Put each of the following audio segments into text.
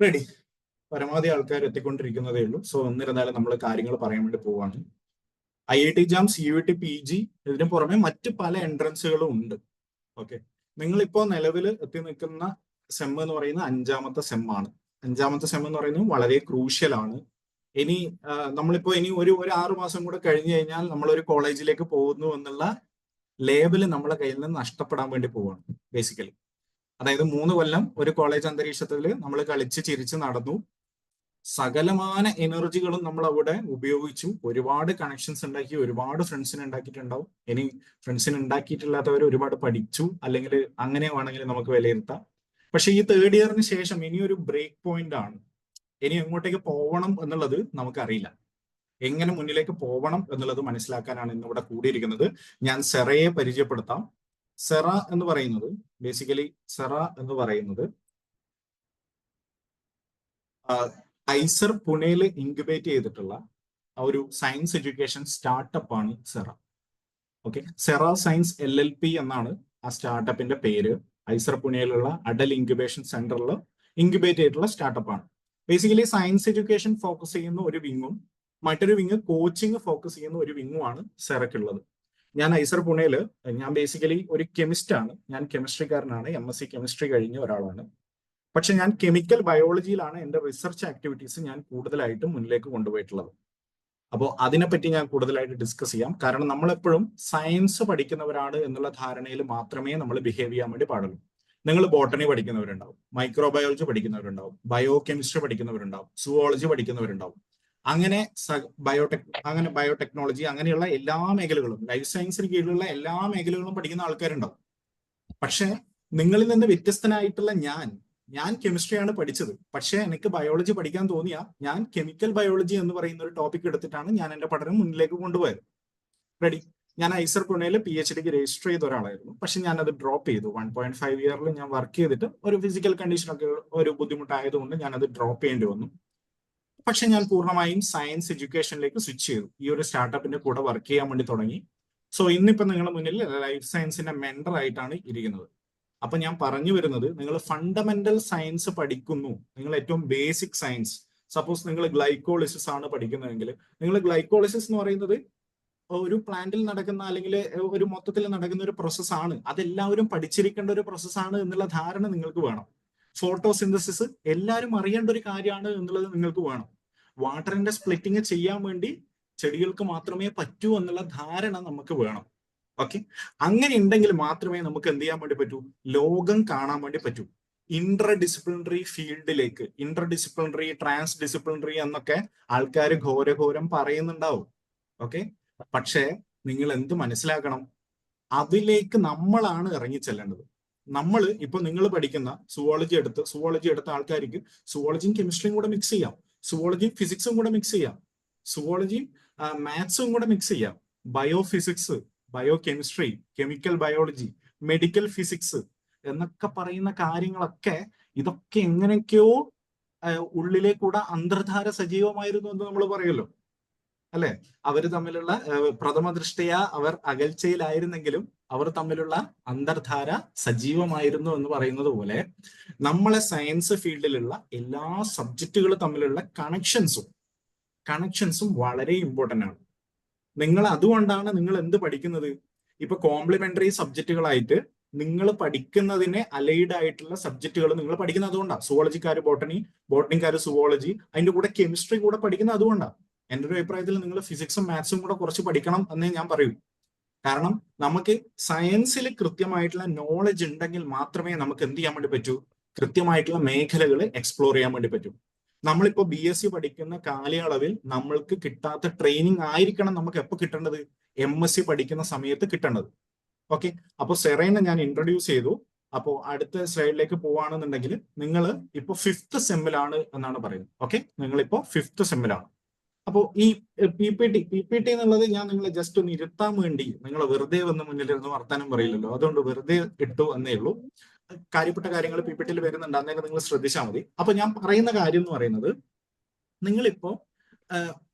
Ready. പരമാവധി ആൾക്കാർ എത്തിക്കൊണ്ടിരിക്കുന്നതേ ഉള്ളൂ. സോ എന്നിരുന്നാലും നമ്മൾ കാര്യങ്ങൾ പറയാൻ വേണ്ടി പോവാണ്. IIT JAM, CUET, PG ഇതിന് പുറമെ മറ്റ് പല എൻട്രൻസുകളും ഉണ്ട്. ഓക്കെ, നിങ്ങളിപ്പോ നിലവിൽ എത്തി നിൽക്കുന്ന സെം എന്ന് പറയുന്നത് 5ാമത്തെ സെം ആണ്. 5ാമത്തെ സെം എന്ന് പറയുന്നത് വളരെ ക്രൂഷ്യൽ ആണ്. ഇനി നമ്മളിപ്പോ ഇനി ഒരു 6 മാസം കൂടെ കഴിഞ്ഞു കഴിഞ്ഞാൽ നമ്മളൊരു കോളേജിലേക്ക് പോകുന്നു എന്നുള്ള ലേബല് നമ്മളെ കയ്യിൽ നിന്ന് നഷ്ടപ്പെടാൻ വേണ്ടി പോവാണ് ബേസിക്കലി. അതായത് 3 കൊല്ലം ഒരു കോളേജ് അന്തരീക്ഷത്തിൽ നമ്മൾ കളിച്ച് ചിരിച്ച് നടന്നു. സകലമാന എനർജികളും നമ്മൾ അവിടെ ഉപയോഗിച്ചു. ഒരുപാട് കണക്ഷൻസ് ഉണ്ടാക്കി, ഒരുപാട് ഫ്രണ്ട്സിനെ ഉണ്ടാക്കിയിട്ടുണ്ടാവും. ഇനി ഫ്രണ്ട്സിനെ ഉണ്ടാക്കിയിട്ടില്ലാത്തവർ ഒരുപാട് പഠിച്ചു, അല്ലെങ്കിൽ അങ്ങനെ വേണമെങ്കിൽ നമുക്ക് വിലയിരുത്താം. പക്ഷെ ഈ 3rd ഇയറിന് ശേഷം ഇനി ഒരു ബ്രേക്ക് പോയിന്റ് ആണ്. ഇനി എങ്ങോട്ടേക്ക് പോകണം എന്നുള്ളത് നമുക്കറിയില്ല. എങ്ങനെ മുന്നിലേക്ക് പോകണം എന്നുള്ളത് മനസ്സിലാക്കാനാണ് ഇന്നിവിടെ കൂടിയിരിക്കുന്നത്. ഞാൻ സെറയെ പരിചയപ്പെടുത്താം. സെറ എന്ന് പറയുന്നത് ഐസർ പുനെയിൽ ഇൻക്യുബേറ്റ് ചെയ്തിട്ടുള്ള ഒരു സയൻസ് എഡ്യൂക്കേഷൻ സ്റ്റാർട്ടപ്പ് ആണ് സെറ. ഓക്കെ, സെറ സയൻസ് LLP എന്നാണ് ആ സ്റ്റാർട്ടപ്പിന്റെ പേര്. ഐസർ പുനെയിലുള്ള അഡൽ ഇൻക്യുബേഷൻ സെന്ററിൽ ഇൻക്യുബേറ്റ് ചെയ്തിട്ടുള്ള സ്റ്റാർട്ടപ്പ് ആണ്. ബേസിക്കലി സയൻസ് എഡ്യൂക്കേഷൻ ഫോക്കസ് ചെയ്യുന്ന ഒരു വിങ്ങും മറ്റൊരു വിങ് കോച്ചിങ് ഫോക്കസ് ചെയ്യുന്ന ഒരു വിങ്ങുമാണ് സെറക്കുള്ളത്. ഞാൻ ഐസർ പുനെയിൽ ഞാൻ ബേസിക്കലി ഒരു കെമിസ്റ്റ് ആണ്. ഞാൻ കെമിസ്ട്രിക്കാരനാണ്. MSc കെമിസ്ട്രി കഴിഞ്ഞ ഒരാളാണ്. പക്ഷെ ഞാൻ കെമിക്കൽ ബയോളജിയിലാണ് എൻ്റെ റിസർച്ച് ആക്ടിവിറ്റീസ് ഞാൻ കൂടുതലായിട്ടും മുന്നിലേക്ക് കൊണ്ടുപോയിട്ടുള്ളത്. അപ്പോൾ അതിനെപ്പറ്റി ഞാൻ കൂടുതലായിട്ട് ഡിസ്കസ് ചെയ്യാം. കാരണം നമ്മളെപ്പോഴും സയൻസ് പഠിക്കുന്നവരാണ് എന്നുള്ള ധാരണയിൽ മാത്രമേ നമ്മൾ ബിഹേവ് ചെയ്യാൻ വേണ്ടി പാടുള്ളൂ. നിങ്ങൾ ബോട്ടണി പഠിക്കുന്നവരുണ്ടാവും, മൈക്രോബയോളജി പഠിക്കുന്നവരുണ്ടാവും, ബയോ കെമിസ്ട്രി പഠിക്കുന്നവരുണ്ടാവും, സുവോളജി പഠിക്കുന്നവരുണ്ടാവും. അങ്ങനെ ബയോടെക്നോളജി അങ്ങനെയുള്ള എല്ലാ മേഖലകളും, ലൈഫ് സയൻസിന് കീഴിലുള്ള എല്ലാ മേഖലകളും പഠിക്കുന്ന ആൾക്കാരുണ്ടാവും. പക്ഷെ നിങ്ങളിൽ നിന്ന് വ്യത്യസ്തനായിട്ടുള്ള ഞാൻ കെമിസ്ട്രിയാണ് പഠിച്ചത്. പക്ഷെ എനിക്ക് ബയോളജി പഠിക്കാൻ തോന്നിയ ഞാൻ കെമിക്കൽ ബയോളജി എന്ന് പറയുന്ന ഒരു ടോപ്പിക് എടുത്തിട്ടാണ് ഞാൻ എൻ്റെ പഠനം മുന്നിലേക്ക് കൊണ്ടുപോയത്. റെഡി. ഞാൻ ഐസർ പുനെയിൽ PhDക്ക് രജിസ്റ്റർ ചെയ്ത ഒരാളായിരുന്നു. പക്ഷെ ഞാൻ അത് ഡ്രോപ്പ് ചെയ്തു. 1.5 ഇയറിൽ ഞാൻ വർക്ക് ചെയ്തിട്ട് ഒരു ഫിസിക്കൽ കണ്ടീഷനൊക്കെ ഒരു ബുദ്ധിമുട്ടായതുകൊണ്ട് ഞാൻ അത് ഡ്രോപ്പ് ചെയ്യേണ്ടി വന്നു. പക്ഷെ ഞാൻ പൂർണ്ണമായും സയൻസ് എഡ്യൂക്കേഷനിലേക്ക് സ്വിച്ച് ചെയ്തു. ഈ ഒരു സ്റ്റാർട്ടപ്പിന്റെ കൂടെ വർക്ക് ചെയ്യാൻ വേണ്ടി തുടങ്ങി. സോ ഇന്നിപ്പോ നിങ്ങളുടെ മുന്നിൽ ലൈഫ് സയൻസിന്റെ മെന്റർ ആയിട്ടാണ് ഇരിക്കുന്നത്. അപ്പൊ ഞാൻ പറഞ്ഞു വരുന്നത്, നിങ്ങൾ ഫണ്ടമെന്റൽ സയൻസ് പഠിക്കുന്നു, നിങ്ങൾ ഏറ്റവും ബേസിക് സയൻസ്. സപ്പോസ് നിങ്ങൾ ഗ്ലൈക്കോളിസിസ് ആണ് പഠിക്കുന്നതെങ്കിൽ, നിങ്ങൾ ഗ്ലൈക്കോളിസിസ് എന്ന് പറയുന്നത് ഒരു പ്ലാന്റിൽ നടക്കുന്ന അല്ലെങ്കിൽ ഒരു മൊത്തത്തിൽ നടക്കുന്ന ഒരു പ്രോസസ്സാണ്. അതെല്ലാവരും പഠിച്ചിരിക്കേണ്ട ഒരു പ്രോസസ്സാണ് എന്നുള്ള ധാരണ നിങ്ങൾക്ക് വേണം. ഫോട്ടോസിന്തസിസ് എല്ലാവരും അറിയേണ്ട ഒരു കാര്യമാണ് എന്നുള്ളത് നിങ്ങൾക്ക് വേണം. വാട്ടറിന്റെ സ്പ്ലിറ്റിങ് ചെയ്യാൻ വേണ്ടി ചെടികൾക്ക് മാത്രമേ പറ്റൂ എന്നുള്ള ധാരണ നമുക്ക് വേണം. ഓക്കെ, അങ്ങനെ ഉണ്ടെങ്കിൽ മാത്രമേ നമുക്ക് എന്ത് ചെയ്യാൻ വേണ്ടി പറ്റൂ, ലോകം കാണാൻ വേണ്ടി പറ്റൂ. ഇന്റർഡിസിപ്ലിനറി ഫീൽഡിലേക്ക്, ഇന്റർഡിസിപ്ലിനറി, ട്രാൻസ്ഡിസിപ്ലിനറി എന്നൊക്കെ ആൾക്കാർ ഘോരഘോരം പറയുന്നുണ്ടാവും. ഓക്കെ, പക്ഷേ നിങ്ങൾ എന്ത് മനസ്സിലാക്കണം, അതിലേക്ക് നമ്മളാണ് ഇറങ്ങിച്ചെല്ലേണ്ടത്. നമ്മൾ ഇപ്പൊ നിങ്ങൾ പഠിക്കുന്ന സുവോളജി എടുത്ത ആൾക്കാർക്ക് സുവോളജിയും കെമിസ്ട്രിയും കൂടെ മിക്സ് ചെയ്യാം, സുവോളജിയും ഫിസിക്സും കൂടെ മിക്സ് ചെയ്യാം, സുവോളജിയും മാത്സും കൂടെ മിക്സ് ചെയ്യാം, bio physics, bio chemistry, chemical biology, medical physics എന്നൊക്കെ പറയുന്ന കാര്യങ്ങളൊക്കെ ഇതൊക്കെ എങ്ങനെയൊക്കെയോ ഉള്ളിലേക്കൂടെ അന്തർധാര സജീവമായിരുന്നു എന്ന് നമ്മൾ പറയുമല്ലോ, അല്ലെ? അവർ തമ്മിലുള്ള പ്രഥമ ദൃഷ്ടിയ അവർ അകൽച്ചയിലായിരുന്നെങ്കിലും അവർ തമ്മിലുള്ള അന്തർധാര സജീവമായിരുന്നു എന്ന് പറയുന്നത് പോലെ നമ്മളെ സയൻസ് ഫീൽഡിലുള്ള എല്ലാ സബ്ജക്റ്റുകളും തമ്മിലുള്ള കണക്ഷൻസും വളരെ ഇമ്പോർട്ടൻ്റ് ആണ്. നിങ്ങൾ അതുകൊണ്ടാണ് നിങ്ങൾ എന്ത് പഠിക്കുന്നത്, ഇപ്പൊ കോംപ്ലിമെന്ററി സബ്ജക്റ്റുകളായിട്ട് നിങ്ങൾ പഠിക്കുന്നതിനെ അലൈഡ് ആയിട്ടുള്ള സബ്ജക്റ്റുകൾ നിങ്ങൾ പഠിക്കുന്നത് അതുകൊണ്ടാണ്. സുവോളജിക്കാർ ബോട്ടണിക്കാർ സുവോളജി, അതിന്റെ കൂടെ കെമിസ്ട്രി കൂടെ പഠിക്കുന്നത് അതുകൊണ്ടാണ്. എൻ്റെ ഒരു അഭിപ്രായത്തിൽ നിങ്ങൾ ഫിസിക്സും മാത്സും കൂടെ കുറച്ച് പഠിക്കണം എന്നേ ഞാൻ പറയൂ. കാരണം നമുക്ക് സയൻസിൽ കൃത്യമായിട്ടുള്ള നോളജ് ഉണ്ടെങ്കിൽ മാത്രമേ നമുക്ക് എന്ത് ചെയ്യാൻ വേണ്ടി പറ്റൂ, കൃത്യമായിട്ടുള്ള മേഖലകൾ എക്സ്പ്ലോർ ചെയ്യാൻ വേണ്ടി പറ്റൂ. നമ്മളിപ്പോ BSc പഠിക്കുന്ന കാലയളവിൽ നമ്മൾക്ക് കിട്ടാത്ത ട്രെയിനിങ് ആയിരിക്കണം നമുക്ക് എപ്പോൾ കിട്ടേണ്ടത്, MSc പഠിക്കുന്ന സമയത്ത് കിട്ടേണ്ടത്. ഓക്കെ, അപ്പോൾ സെറേനെ ഞാൻ ഇൻട്രൊഡ്യൂസ് ചെയ്തു. അപ്പോൾ അടുത്ത സ്ലൈഡിലേക്ക് പോവാണെന്നുണ്ടെങ്കിൽ നിങ്ങൾ ഇപ്പോൾ 5th സെമ്മിലാണ് എന്നാണ് പറയുന്നത്. ഓക്കെ, നിങ്ങളിപ്പോ 5th സെമ്മിലാണ്. അപ്പോൾ ഈ PPT എന്നുള്ളത് ഞാൻ നിങ്ങളെ ജസ്റ്റ് ഒന്ന് ഇരുത്താൻ വേണ്ടി, നിങ്ങൾ വെറുതെ വന്ന് മുന്നിലിരുന്ന് വർത്താനം പറയില്ലല്ലോ, അതുകൊണ്ട് വെറുതെ ഇട്ടു എന്നേ ഉള്ളൂ. കാര്യപ്പെട്ട കാര്യങ്ങൾ PPTയിൽ വരുന്നുണ്ട്, അന്നേരം നിങ്ങൾ ശ്രദ്ധിച്ചാൽ മതി. അപ്പൊ ഞാൻ പറയുന്ന കാര്യം എന്ന് പറയുന്നത്, നിങ്ങളിപ്പോ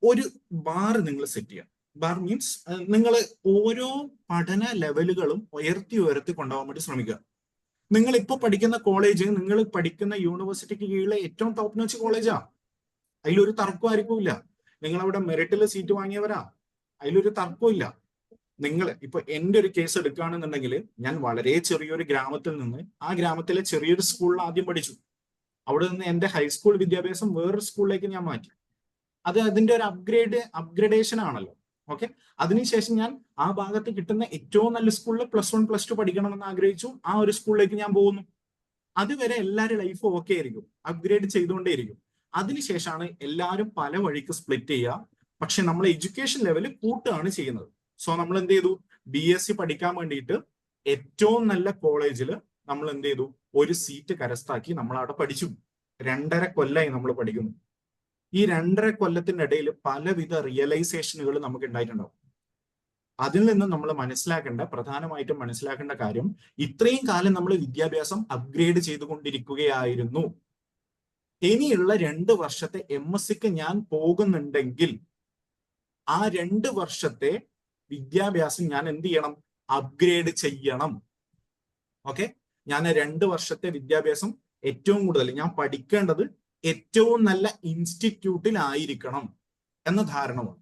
ഒരു ബാർ നിങ്ങൾ സെറ്റ് ചെയ്യാം. ബാർ മീൻസ് നിങ്ങൾ ഓരോ പഠന ലെവലുകളും ഉയർത്തി കൊണ്ടുപോകാൻ വേണ്ടി ശ്രമിക്കുക. നിങ്ങൾ ഇപ്പൊ പഠിക്കുന്ന കോളേജ്, നിങ്ങൾ പഠിക്കുന്ന യൂണിവേഴ്സിറ്റിക്ക് കീഴിലെ ഏറ്റവും ടോപ്പ് നോച്ച് കോളേജാ. അതിലൊരു തർക്കം ആയിരിക്കില്ല. നിങ്ങൾ അവിടെ മെറിറ്റിൽ സീറ്റ് വാങ്ങിയവരാ, അതിലൊരു തർക്കമില്ല. നിങ്ങൾ ഇപ്പൊ എന്റെ ഒരു കേസ് എടുക്കുകയാണെന്നുണ്ടെങ്കിൽ, ഞാൻ വളരെ ചെറിയൊരു ഗ്രാമത്തിൽ നിന്ന് ആ ഗ്രാമത്തിലെ ചെറിയൊരു സ്കൂളിൽ ആദ്യം പഠിച്ചു. അവിടെ നിന്ന് എന്റെ ഹൈസ്കൂൾ വിദ്യാഭ്യാസം വേറൊരു സ്കൂളിലേക്ക് ഞാൻ മാറ്റി. അത് അതിന്റെ ഒരു അപ്ഗ്രഡേഷൻ ആണല്ലോ. ഓക്കെ, അതിനുശേഷം ഞാൻ ആ ഭാഗത്ത് കിട്ടുന്ന ഏറ്റവും നല്ല സ്കൂളിൽ +1 +2 പഠിക്കണമെന്ന് ആഗ്രഹിച്ചു. ആ ഒരു സ്കൂളിലേക്ക് ഞാൻ പോകുന്നു. അതുവരെ എല്ലാവരും ലൈഫ് ഓക്കെ ആയിരിക്കും, അപ്ഗ്രേഡ് ചെയ്തുകൊണ്ടേയിരിക്കും. അതിനുശേഷമാണ് എല്ലാവരും പല വഴിക്ക് സ്പ്ലിറ്റ് ചെയ്യുക. പക്ഷെ നമ്മൾ എഡ്യൂക്കേഷൻ ലെവൽ കൂട്ടുകയാണ് ചെയ്യുന്നത്. സോ നമ്മൾ എന്ത് ചെയ്തു, BSc പഠിക്കാൻ വേണ്ടിയിട്ട് ഏറ്റവും നല്ല കോളേജിൽ നമ്മൾ എന്ത് ചെയ്തു, ഒരു സീറ്റ് കരസ്ഥാക്കി നമ്മൾ അവിടെ പഠിച്ചു. 2.5 കൊല്ലമായി നമ്മൾ പഠിക്കുന്നു. ഈ 2.5 കൊല്ലത്തിന്റെ ഇടയിൽ പലവിധ റിയലൈസേഷനുകൾ നമുക്ക് ഉണ്ടായിട്ടുണ്ടാവും. അതിൽ നിന്ന് നമ്മൾ പ്രധാനമായിട്ടും മനസ്സിലാക്കേണ്ട കാര്യം, ഇത്രയും കാലം നമ്മൾ വിദ്യാഭ്യാസം അപ്ഗ്രേഡ് ചെയ്തുകൊണ്ടിരിക്കുകയായിരുന്നു. ഇനിയുള്ള 2 വർഷത്തെ MScക്ക് ഞാൻ പോകുന്നുണ്ടെങ്കിൽ ആ 2 വർഷത്തെ വിദ്യാഭ്യാസം ഞാൻ എന്ത് ചെയ്യണം, അപ്ഗ്രേഡ് ചെയ്യണം. ഓക്കെ, ഞാൻ 2 വർഷത്തെ വിദ്യാഭ്യാസം ഏറ്റവും കൂടുതൽ ഞാൻ പഠിക്കേണ്ടത് ഏറ്റവും നല്ല ഇൻസ്റ്റിറ്റ്യൂട്ടിലായിരിക്കണം എന്ന ധാരണമാണ്.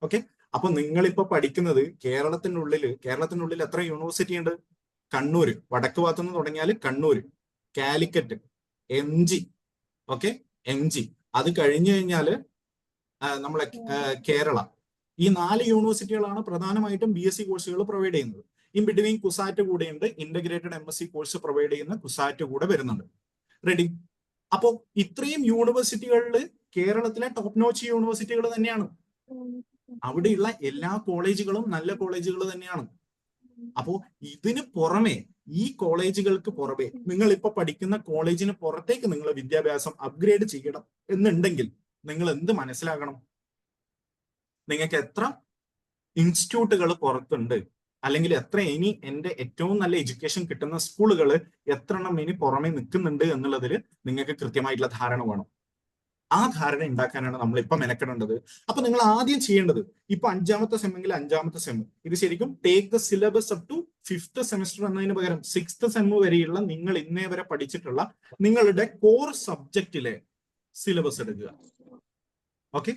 ഓക്കെ, അപ്പൊ നിങ്ങളിപ്പോ പഠിക്കുന്നത് കേരളത്തിനുള്ളിൽ എത്ര യൂണിവേഴ്സിറ്റി ഉണ്ട്? കണ്ണൂര്, വടക്ക് ഭാഗത്തുനിന്ന് തുടങ്ങിയാൽ Kannur, Calicut, MG. Okay, MG. അത് കഴിഞ്ഞു കഴിഞ്ഞാല് നമ്മളെ കേരള. ഈ 4 യൂണിവേഴ്സിറ്റികളാണ് പ്രധാനമായിട്ടും BSc കോഴ്സുകൾ പ്രൊവൈഡ് ചെയ്യുന്നത്. ഇൻ ബിറ്റ്വീൻ കുസാറ്റ് കൂടെയുണ്ട്, ഇന്റഗ്രേറ്റഡ് MSc കോഴ്സ് പ്രൊവൈഡ് ചെയ്യുന്ന കുസാറ്റ് കൂടെ വരുന്നുണ്ട്. റെഡി? അപ്പോ ഇത്രയും യൂണിവേഴ്സിറ്റികളിൽ കേരളത്തിലെ ടോപ്പ് നോച്ച് യൂണിവേഴ്സിറ്റികൾ തന്നെയാണ്. അവിടെയുള്ള എല്ലാ കോളേജുകളും നല്ല കോളേജുകൾ തന്നെയാണ്. അപ്പോ ഇതിന് പുറമെ, ഈ കോളേജുകൾക്ക് പുറമെ, നിങ്ങൾ ഇപ്പൊ പഠിക്കുന്ന കോളേജിന് പുറത്തേക്ക് നിങ്ങൾ വിദ്യാഭ്യാസം അപ്ഗ്രേഡ് ചെയ്യണം എന്നുണ്ടെങ്കിൽ നിങ്ങൾ എന്ത് മനസ്സിലാക്കണം? നിങ്ങൾക്ക് എത്ര ഇൻസ്റ്റിറ്റ്യൂട്ടുകൾ പുറത്തുണ്ട്, അല്ലെങ്കിൽ എത്ര ഇനി എന്റെ ഏറ്റവും നല്ല എഡ്യൂക്കേഷൻ കിട്ടുന്ന സ്കൂളുകൾ എത്ര എണ്ണം ഇനി പുറമെ നിൽക്കുന്നുണ്ട് എന്നുള്ളതിൽ നിങ്ങൾക്ക് കൃത്യമായിട്ടുള്ള ധാരണ വേണം. ആ ധാരണ ഉണ്ടാക്കാനാണ് നമ്മൾ ഇപ്പൊ മെനക്കെടേണ്ടത്. അപ്പൊ നിങ്ങൾ ആദ്യം ചെയ്യേണ്ടത്, ഇപ്പൊ 5ാമത്തെ സെമ്മെങ്കിൽ 5ാമത്തെ സെം, ഇത് ശരിക്കും take the syllabus up to 5th semester എന്നതിന് പകരം 6th സെം വരെയുള്ള നിങ്ങൾ ഇന്നേ വരെ പഠിച്ചിട്ടുള്ള നിങ്ങളുടെ കോർ സബ്ജക്റ്റിലെ സിലബസ് എടുക്കുക. ഓക്കെ,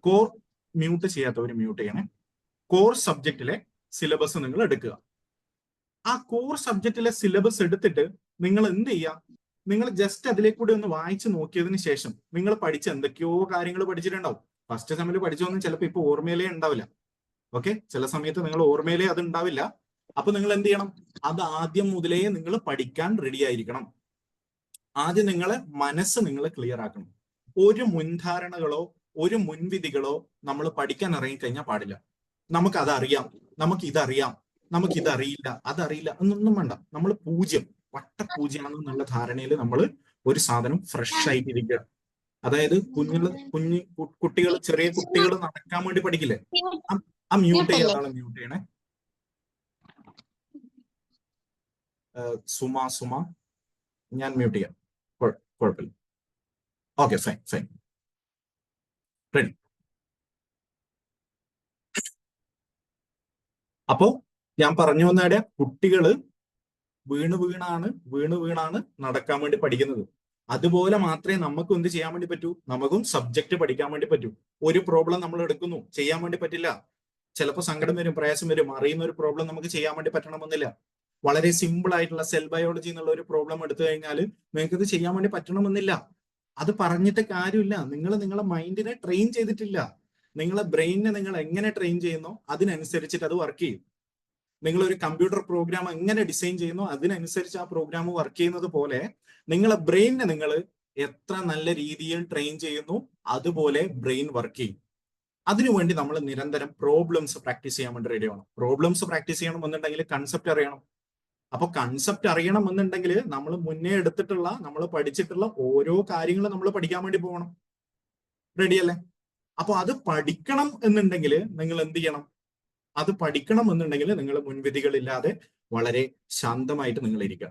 കോർ മ്യൂട്ട് ചെയ്യാത്തവർ മ്യൂട്ട് ചെയ്യണേ. കോർ സബ്ജക്റ്റിലെ സിലബസ് നിങ്ങൾ എടുക്കുക. ആ കോർ സബ്ജക്റ്റിലെ സിലബസ് എടുത്തിട്ട് നിങ്ങൾ എന്ത് ചെയ്യുക, നിങ്ങൾ ജസ്റ്റ് അതിലേക്ക് കൂടി ഒന്ന് വായിച്ചു നോക്കിയതിന് ശേഷം നിങ്ങൾ പഠിച്ച എന്തൊക്കെയോ കാര്യങ്ങൾ പഠിച്ചിട്ടുണ്ടാവും. ഫസ്റ്റ് സെമ്മിൽ പഠിച്ചൊന്നും ചിലപ്പോൾ ഇപ്പൊ ഓർമ്മയിലേ ഉണ്ടാവില്ല. ഓക്കെ, ചില സമയത്ത് നിങ്ങൾ ഓർമ്മയിലേ അത് ഉണ്ടാവില്ല. അപ്പൊ നിങ്ങൾ എന്ത് ചെയ്യണം, അത് ആദ്യം മുതലേ നിങ്ങൾ പഠിക്കാൻ റെഡി ആയിരിക്കണം. ആദ്യം നിങ്ങളെ മനസ്സ് നിങ്ങൾ ക്ലിയർ ആക്കണം. ഒരു മുൻധാരണകളോ ഒരു മുൻവിധികളോ നമ്മൾ പഠിക്കാൻ ഇറങ്ങിക്കഴിഞ്ഞാൽ പാടില്ല. നമുക്ക് അതറിയാം, നമുക്ക് ഇതറിയില്ല, അതറിയില്ല എന്നൊന്നും വേണ്ട. നമ്മൾ വട്ടപൂജ്യമാണെന്നുള്ള ധാരണയിൽ നമ്മൾ ഒരു സാധനം ഫ്രഷ് ആയിട്ടിരിക്കുക. അതായത് കുട്ടികൾ, ചെറിയ കുട്ടികൾ നടക്കാൻ വേണ്ടി പഠിക്കില്ലേ? ആ മ്യൂട്ട് ചെയ്യാതാണ്, മ്യൂട്ട് ചെയ്യണേ. സുമ ഞാൻ മ്യൂട്ട് ചെയ്യാം, കുഴപ്പമില്ല. Okay, fine. റെഡി? അപ്പോ ഞാൻ പറഞ്ഞു വന്നവിടെ കുട്ടികള് വീണാണ് നടക്കാൻ വേണ്ടി പഠിക്കുന്നത്. അതുപോലെ മാത്രമേ നമുക്ക് എന്ത് ചെയ്യാൻ വേണ്ടി പറ്റൂ, നമുക്കും സബ്ജക്ട് പഠിക്കാൻ വേണ്ടി പറ്റൂ. ഒരു പ്രോബ്ലം നമ്മൾ എടുക്കുന്നു, ചെയ്യാൻ വേണ്ടി പറ്റില്ല. ചിലപ്പോൾ സങ്കടം വരും, പ്രയാസം വരും. അറിയുന്ന ഒരു പ്രോബ്ലം നമുക്ക് ചെയ്യാൻ വേണ്ടി പറ്റണമെന്നില്ല. വളരെ സിമ്പിൾ ആയിട്ടുള്ള സെൽ ബയോളജി എന്നുള്ള ഒരു പ്രോബ്ലം എടുത്തു കഴിഞ്ഞാൽ നിങ്ങൾക്ക് ഇത് ചെയ്യാൻ വേണ്ടി പറ്റണമെന്നില്ല. അത് പറഞ്ഞിട്ട് കാര്യമില്ല. നിങ്ങൾ നിങ്ങളെ മൈൻഡിനെ ട്രെയിൻ ചെയ്തിട്ടില്ല. നിങ്ങളെ ബ്രെയിനിനെ നിങ്ങൾ എങ്ങനെ ട്രെയിൻ ചെയ്യുന്നോ അതിനനുസരിച്ചിട്ട് അത് വർക്ക് ചെയ്യും. നിങ്ങൾ ഒരു കമ്പ്യൂട്ടർ പ്രോഗ്രാം എങ്ങനെ ഡിസൈൻ ചെയ്യുന്നു അതിനനുസരിച്ച് ആ പ്രോഗ്രാം വർക്ക് ചെയ്യുന്നത് പോലെ നിങ്ങളെ ബ്രെയിനിനെ നിങ്ങൾ എത്ര നല്ല രീതിയിൽ ട്രെയിൻ ചെയ്യുന്നു അതുപോലെ ബ്രെയിൻ വർക്ക് ചെയ്യും. അതിനുവേണ്ടി നമ്മൾ നിരന്തരം പ്രോബ്ലംസ് പ്രാക്ടീസ് ചെയ്യാൻ വേണ്ടി റെഡി ആവണം. പ്രോബ്ലംസ് പ്രാക്ടീസ് ചെയ്യണമെന്നുണ്ടെങ്കിൽ കൺസെപ്റ്റ് അറിയണം. അപ്പൊ കൺസെപ്റ്റ് അറിയണം എന്നുണ്ടെങ്കിൽ നമ്മൾ മുന്നേ എടുത്തിട്ടുള്ള, നമ്മൾ പഠിച്ചിട്ടുള്ള ഓരോ കാര്യങ്ങളും നമ്മൾ പഠിക്കാൻ വേണ്ടി പോകണം. റെഡിയല്ലേ? അപ്പൊ അത് പഠിക്കണം എന്നുണ്ടെങ്കിൽ നിങ്ങൾ എന്ത് ചെയ്യണം? അത് പഠിക്കണം എന്നുണ്ടെങ്കിൽ നിങ്ങൾ മുൻവിധികളില്ലാതെ വളരെ ശാന്തമായിട്ട് നിങ്ങൾ ഇരിക്കുക.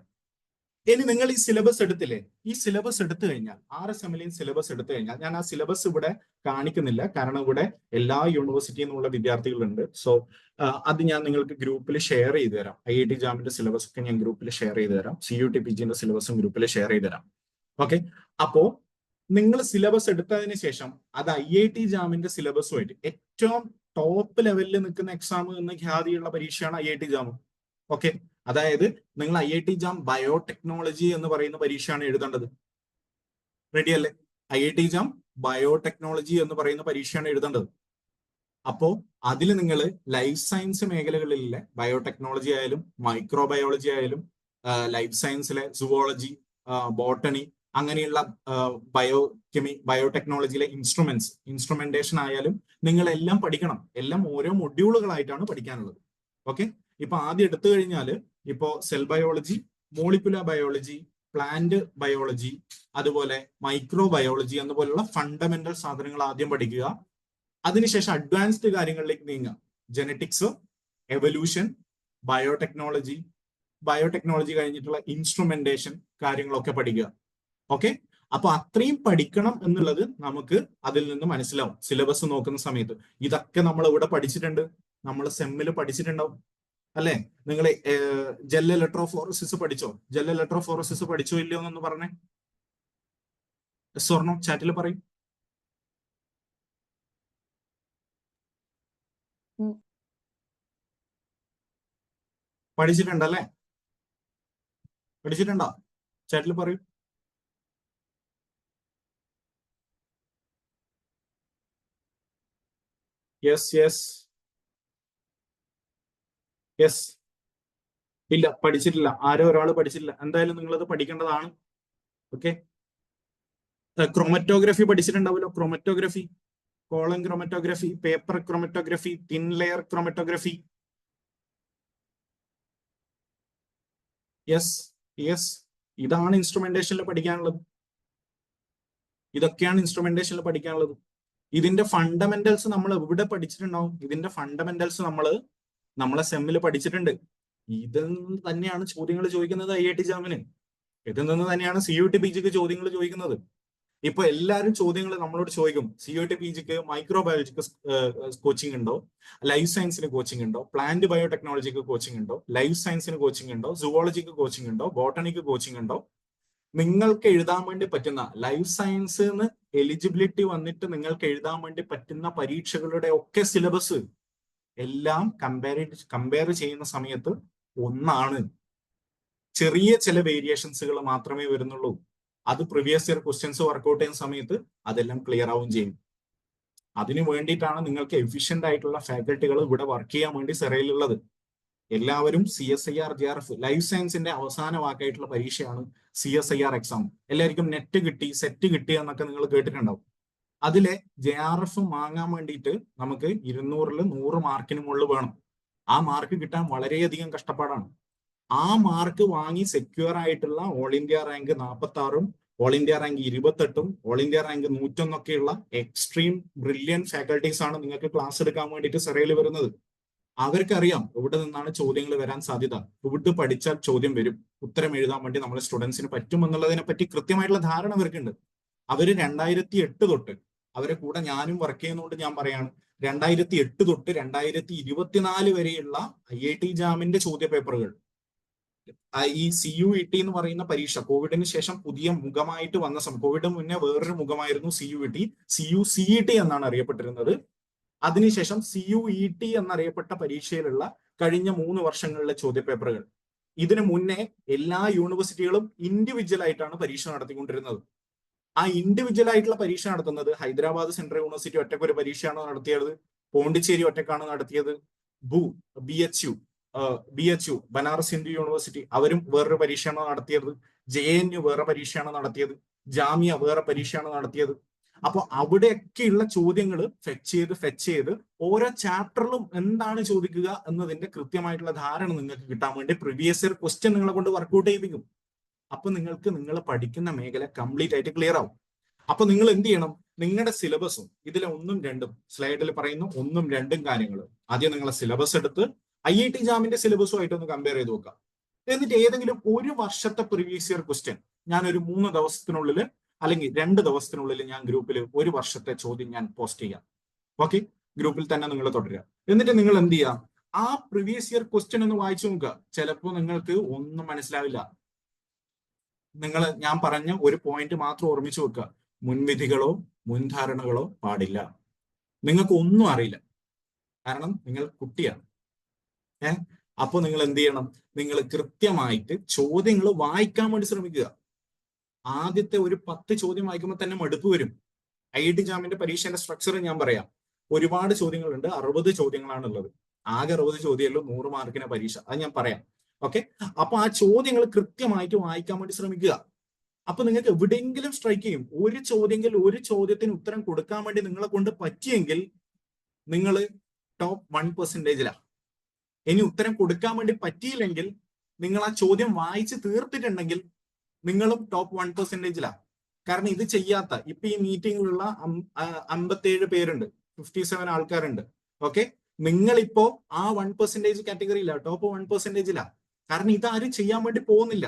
ഇനി നിങ്ങൾ ഈ സിലബസ് എടുത്തില്ലേ, ഈ സിലബസ് എടുത്തു കഴിഞ്ഞാൽ RSMലെയും സിലബസ് എടുത്തു കഴിഞ്ഞാൽ, ഞാൻ ആ സിലബസ് ഇവിടെ കാണിക്കുന്നില്ല കാരണം ഇവിടെ എല്ലാ യൂണിവേഴ്സിറ്റിയിൽ നിന്നുള്ള വിദ്യാർത്ഥികളുണ്ട്. സോ അത് ഞാൻ നിങ്ങൾക്ക് ഗ്രൂപ്പിൽ ഷെയർ ചെയ്ത് തരാം. IIT JAMന്റെ സിലബസ് ഒക്കെ ഞാൻ ഗ്രൂപ്പിൽ ഷെയർ ചെയ്ത് തരാം. CUT PGന്റെ സിലബസും ഗ്രൂപ്പിൽ ഷെയർ ചെയ്ത് തരാം. ഓക്കെ, അപ്പോ നിങ്ങൾ സിലബസ് എടുത്തതിന് ശേഷം അത് IIT JAMന്റെ സിലബസുമായിട്ട് ഏറ്റവും ടോപ്പ് ലെവലിൽ നിൽക്കുന്ന എക്സാം എന്ന ഖ്യാതിയുള്ള പരീക്ഷയാണ് IIT JAM. ഓക്കെ, അതായത് നിങ്ങൾ IIT JAM ബയോടെക്നോളജി എന്ന് പറയുന്ന പരീക്ഷയാണ് എഴുതേണ്ടത്. റെഡി അല്ലേ? IIT JAM ബയോടെക്നോളജി എന്ന് പറയുന്ന പരീക്ഷയാണ് എഴുതേണ്ടത്. അപ്പോ അതിൽ നിങ്ങൾ ലൈഫ് സയൻസ് മേഖലകളിലെ ബയോടെക്നോളജി ആയാലും മൈക്രോബയോളജി ആയാലും ലൈഫ് സയൻസിലെ സുവോളജി, ബോട്ടണി, അങ്ങനെയുള്ള ബയോടെക്നോളജിയിലെ ഇൻസ്ട്രുമെന്റേഷൻ ആയാലും നിങ്ങളെല്ലാം പഠിക്കണം. എല്ലാം ഓരോ മൊഡ്യൂളുകളായിട്ടാണ് പഠിക്കാനുള്ളത്. ഓക്കെ, ഇപ്പൊ ആദ്യം എടുത്തു കഴിഞ്ഞാൽ ഇപ്പോ cell biology, molecular biology, plant biology, അതുപോലെ മൈക്രോ ബയോളജി എന്നുപോലുള്ള ഫണ്ടമെന്റൽ സാധനങ്ങൾ ആദ്യം പഠിക്കുക. അതിനുശേഷം അഡ്വാൻസ്ഡ് കാര്യങ്ങളിലേക്ക് നീങ്ങുക. ജെനറ്റിക്സ്, എവല്യൂഷൻ, ബയോടെക്നോളജി കഴിഞ്ഞിട്ടുള്ള ഇൻസ്ട്രുമെന്റേഷൻ കാര്യങ്ങളൊക്കെ പഠിക്കുക. ഓക്കെ, അപ്പൊ അത്രയും പഠിക്കണം എന്നുള്ളത് നമുക്ക് അതിൽ നിന്ന് മനസ്സിലാവും സിലബസ് നോക്കുന്ന സമയത്ത്. ഇതൊക്കെ നമ്മൾ ഇവിടെ പഠിച്ചിട്ടുണ്ട്, നമ്മൾ സെമ്മിൽ പഠിച്ചിട്ടുണ്ടാവും അല്ലെ? നിങ്ങൾ ജെൽ ഇലക്ട്രോഫോറസിസ് പഠിച്ചോ? ജെൽ ഇലക്ട്രോഫോറസിസ് പഠിച്ചോ ഇല്ലയോ എന്നൊന്ന് പറഞ്ഞേ. സ്വർണം ചാറ്റിൽ പറയും. പഠിച്ചിട്ടുണ്ടല്ലേ? പഠിച്ചിട്ടുണ്ടോ? ചാറ്റിൽ പറയും. യെസ്. ഇല്ല, പഠിച്ചിട്ടില്ല. ആരോ ഒരാൾ പഠിച്ചിട്ടില്ല. എന്തായാലും നിങ്ങളത് പഠിക്കേണ്ടതാണ്. ഓക്കെ, ക്രോമറ്റോഗ്രഫി പഠിച്ചിട്ടുണ്ടാവുമല്ലോ. Chromatography, column chromatography, paper chromatography, thin layer chromatography. Yes, ഇതാണ് ഇൻസ്ട്രുമെന്റേഷനിൽ പഠിക്കാനുള്ളത്. ഇതൊക്കെയാണ് ഇൻസ്ട്രുമെന്റേഷനിൽ പഠിക്കാനുള്ളത്. ഇതിന്റെ ഫണ്ടമെന്റൽസ് നമ്മൾ എവിടെ പഠിച്ചിട്ടുണ്ടാവും? ഇതിന്റെ ഫണ്ടമെന്റൽസ് നമ്മളെ സെമ്മിൽ പഠിച്ചിട്ടുണ്ട്. ഇതിൽ നിന്ന് തന്നെയാണ് ചോദ്യങ്ങൾ ചോദിക്കുന്നത് IIT JAMന്. ഇതിൽ നിന്ന് തന്നെയാണ് CUT PGക്ക് ചോദ്യങ്ങൾ ചോദിക്കുന്നത്. ഇപ്പൊ എല്ലാവരും ചോദ്യങ്ങൾ നമ്മളോട് ചോദിക്കും, CUT PGക്ക് മൈക്രോബയോളജിക്ക് കോച്ചിങ് ഉണ്ടോ, ലൈഫ് സയൻസിന് കോച്ചിങ് ഉണ്ടോ, പ്ലാന്റ് ബയോടെക്നോളജിക്ക് കോച്ചിങ് ഉണ്ടോ, ലൈഫ് സയൻസിന് കോച്ചിങ് ഉണ്ടോ, സുവോളജിക്ക് കോച്ചിങ് ഉണ്ടോ, ബോട്ടണിക്ക് കോച്ചിങ് ഉണ്ടോ? നിങ്ങൾക്ക് എഴുതാൻ വേണ്ടി പറ്റുന്ന ലൈഫ് സയൻസ് എലിജിബിലിറ്റി വന്നിട്ട് നിങ്ങൾക്ക് എഴുതാൻ വേണ്ടി പറ്റുന്ന പരീക്ഷകളുടെ ഒക്കെ സിലബസ് എല്ലാം കമ്പയർ ചെയ്യുന്ന സമയത്ത് ഒന്നാണ്. ചെറിയ ചില വേരിയേഷൻസുകൾ മാത്രമേ വരുന്നുള്ളൂ. അത് പ്രീവിയസ് ഇയർ ക്വസ്റ്റ്യൻസ് വർക്ക്ഔട്ട് ചെയ്യുന്ന സമയത്ത് അതെല്ലാം ക്ലിയർ ആവുകയും ചെയ്യും. അതിനു വേണ്ടിയിട്ടാണ് നിങ്ങൾക്ക് എഫിഷ്യന്റ് ആയിട്ടുള്ള ഫാക്കൽറ്റികൾ ഇവിടെ വർക്ക് ചെയ്യാൻ വേണ്ടി സെറയിലുള്ളത്. എല്ലാവരും CSIR JRF ലൈഫ് സയൻസിന്റെ അവസാന വാക്കായിട്ടുള്ള പരീക്ഷയാണ് CSIR എക്സാം. എല്ലാവർക്കും നെറ്റ് കിട്ടി, സെറ്റ് കിട്ടി എന്നൊക്കെ നിങ്ങൾ കേട്ടിട്ടുണ്ടാവും. അതിലെ JRF വാങ്ങാൻ വേണ്ടിയിട്ട് നമുക്ക് 200-ൽ 100 മാർക്കിന് മുകളിൽ വേണം. ആ മാർക്ക് കിട്ടാൻ വളരെയധികം കഷ്ടപ്പാടാണ്. ആ മാർക്ക് വാങ്ങി സെക്യൂർ ആയിട്ടുള്ള ഓൾ ഇന്ത്യ റാങ്ക് 46-ഉം ഓൾ ഇന്ത്യ റാങ്ക് 28-ഉം ഓൾ ഇന്ത്യ റാങ്ക് 101-ഒക്കെയുള്ള എക്സ്ട്രീം ബ്രില്യൻറ്റ് ഫാക്കൽറ്റീസ് ആണ് നിങ്ങൾക്ക് ക്ലാസ് എടുക്കാൻ വേണ്ടിയിട്ട് സെറയിൽ വരുന്നത്. അവർക്കറിയാം എവിടെ നിന്നാണ് ചോദ്യങ്ങൾ വരാൻ സാധ്യത, എവിടെ പഠിച്ചാൽ ചോദ്യം വരും, ഉത്തരം എഴുതാൻ വേണ്ടി നമ്മളെ സ്റ്റുഡൻസിന് പറ്റും എന്നുള്ളതിനെ പറ്റി കൃത്യമായിട്ടുള്ള ധാരണ അവർക്കുണ്ട്. അവര് 2008 തൊട്ട്, അവരെ കൂടെ ഞാനും വർക്ക് ചെയ്യുന്നതുകൊണ്ട് ഞാൻ പറയാണ്, 2008 തൊട്ട് 2024 വരെയുള്ള IIT JAMന്റെ ചോദ്യ പേപ്പറുകൾ, ഈ CUET എന്ന് പറയുന്ന പരീക്ഷ കോവിഡിന് ശേഷം പുതിയ മുഖമായിട്ട് വന്ന കോവിഡിന് മുന്നേ വേറൊരു മുഖമായിരുന്നു CUET, CUCET എന്നാണ് അറിയപ്പെട്ടിരുന്നത്. അതിനുശേഷം CUET എന്നറിയപ്പെട്ട പരീക്ഷയിലുള്ള കഴിഞ്ഞ 3 വർഷങ്ങളിലെ ചോദ്യപേപ്പറുകൾ. ഇതിനു മുന്നേ എല്ലാ യൂണിവേഴ്സിറ്റികളും ഇൻഡിവിജ്വൽ ആയിട്ടാണ് പരീക്ഷ നടത്തിക്കൊണ്ടിരുന്നത്. ആ ഇൻഡിവിജ്വൽ ആയിട്ടുള്ള പരീക്ഷ നടത്തുന്നത് ഹൈദരാബാദ് സെൻട്രൽ യൂണിവേഴ്സിറ്റി ഒറ്റയ്ക്ക് ഒരു പരീക്ഷയാണ് നടത്തിയത്, പോണ്ടിച്ചേരി ഒറ്റക്കാണ് നടത്തിയത്, BHU ബനാറസ് ഹിന്ദു യൂണിവേഴ്സിറ്റി അവരും വേറൊരു പരീക്ഷയാണ് നടത്തിയത്, JNU വേറെ പരീക്ഷയാണ് നടത്തിയത്, ജാമിയ വേറെ പരീക്ഷയാണ് നടത്തിയത്. അപ്പൊ അവിടെയൊക്കെയുള്ള ചോദ്യങ്ങൾ ഫെച്ച് ചെയ്ത് ഓരോ ചാപ്റ്ററിലും എന്താണ് ചോദിക്കുക എന്നതിന്റെ കൃത്യമായിട്ടുള്ള ധാരണ നിങ്ങൾക്ക് കിട്ടാൻ വേണ്ടി പ്രീവിയസ് ഇയർ ക്വസ്റ്റ്യൻ നിങ്ങളെ കൊണ്ട് വർക്ക്ഔട്ട് ചെയ്യിപ്പിക്കും. അപ്പൊ നിങ്ങൾക്ക് നിങ്ങൾ പഠിക്കുന്ന മേഖല കംപ്ലീറ്റ് ആയിട്ട് ക്ലിയർ ആവും. അപ്പൊ നിങ്ങൾ എന്ത് ചെയ്യണം? നിങ്ങളുടെ സിലബസും ഇതിലെ 1ഉം 2ഉം സ്ലൈഡിൽ പറയുന്ന 1ഉം 2ഉം കാര്യങ്ങൾ ആദ്യം നിങ്ങളെ സിലബസ് എടുത്ത് IIT JAMന്റെ സിലബസുമായിട്ടൊന്ന് കമ്പയർ ചെയ്ത് നോക്കാം. എന്നിട്ട് ഏതെങ്കിലും ഒരു വർഷത്തെ പ്രീവിയസ് ഇയർ ക്വസ്റ്റ്യൻ ഞാൻ ഒരു 3 ദിവസത്തിനുള്ളിൽ അല്ലെങ്കിൽ 2 ദിവസത്തിനുള്ളിൽ ഞാൻ ഗ്രൂപ്പിൽ ഒരു വർഷത്തെ ചോദ്യം ഞാൻ പോസ്റ്റ് ചെയ്യാം. ഓക്കെ, ഗ്രൂപ്പിൽ തന്നെ നിങ്ങൾ തുടരുക. എന്നിട്ട് നിങ്ങൾ എന്ത് ചെയ്യുക, ആ പ്രീവിയസ് ഇയർ ക്വസ്റ്റ്യൻ ഒന്ന് വായിച്ചു നോക്കുക. ചിലപ്പോൾ നിങ്ങൾക്ക് ഒന്നും മനസ്സിലാവില്ല. ഞാൻ പറഞ്ഞ ഒരു പോയിന്റ് മാത്രം ഓർമ്മിച്ചു വെക്കുക, മുൻവിധികളോ മുൻധാരണകളോ പാടില്ല. നിങ്ങൾക്ക് ഒന്നും അറിയില്ല, കാരണം നിങ്ങൾ കുട്ടിയാണ്. അപ്പോൾ നിങ്ങൾ എന്ത് ചെയ്യണം, നിങ്ങൾ കൃത്യമായിട്ട് ചോദ്യങ്ങൾ വായിക്കാൻ വേണ്ടി ശ്രമിക്കുക. ആദ്യത്തെ ഒരു 10 ചോദ്യം വായിക്കുമ്പോൾ തന്നെ മടുപ്പ് വരും. IIT ജാമിന്റെ പരീക്ഷയുടെ സ്ട്രക്ചർ ഞാൻ പറയാം. ഒരുപാട് ചോദ്യങ്ങളുണ്ട്, 60 ചോദ്യങ്ങളാണ് ഉള്ളത്. ആകെ 60 ചോദ്യമല്ലോ 100 മാർക്കിന് പരീക്ഷ, അത് ഞാൻ പറയാം. ഓക്കെ, അപ്പൊ ആ ചോദ്യങ്ങൾ കൃത്യമായിട്ട് വായിക്കാൻ വേണ്ടി ശ്രമിക്കുക. അപ്പൊ നിങ്ങൾക്ക് എവിടെയെങ്കിലും സ്ട്രൈക്ക് ചെയ്യും. ഒരു ചോദ്യത്തിന് ഉത്തരം കൊടുക്കാൻ വേണ്ടി നിങ്ങളെ കൊണ്ട് പറ്റിയെങ്കിൽ നിങ്ങൾ ടോപ്പ് 1%. ഇനി ഉത്തരം കൊടുക്കാൻ വേണ്ടി പറ്റിയില്ലെങ്കിൽ, നിങ്ങൾ ആ ചോദ്യം വായിച്ച് തീർത്തിട്ടുണ്ടെങ്കിൽ നിങ്ങളും ടോപ്പ് 1%. കാരണം ഇത് ചെയ്യാത്ത ഇപ്പൊ ഈ മീറ്റിംഗിലുള്ള 57 പേരുണ്ട്, 57 ആൾക്കാരുണ്ട്. ഓക്കെ, നിങ്ങളിപ്പോ ആ 1% കാറ്റഗറിയില്ല, ടോപ്പ് 1%. കാരണം ഇതാരും ചെയ്യാൻ വേണ്ടി പോകുന്നില്ല.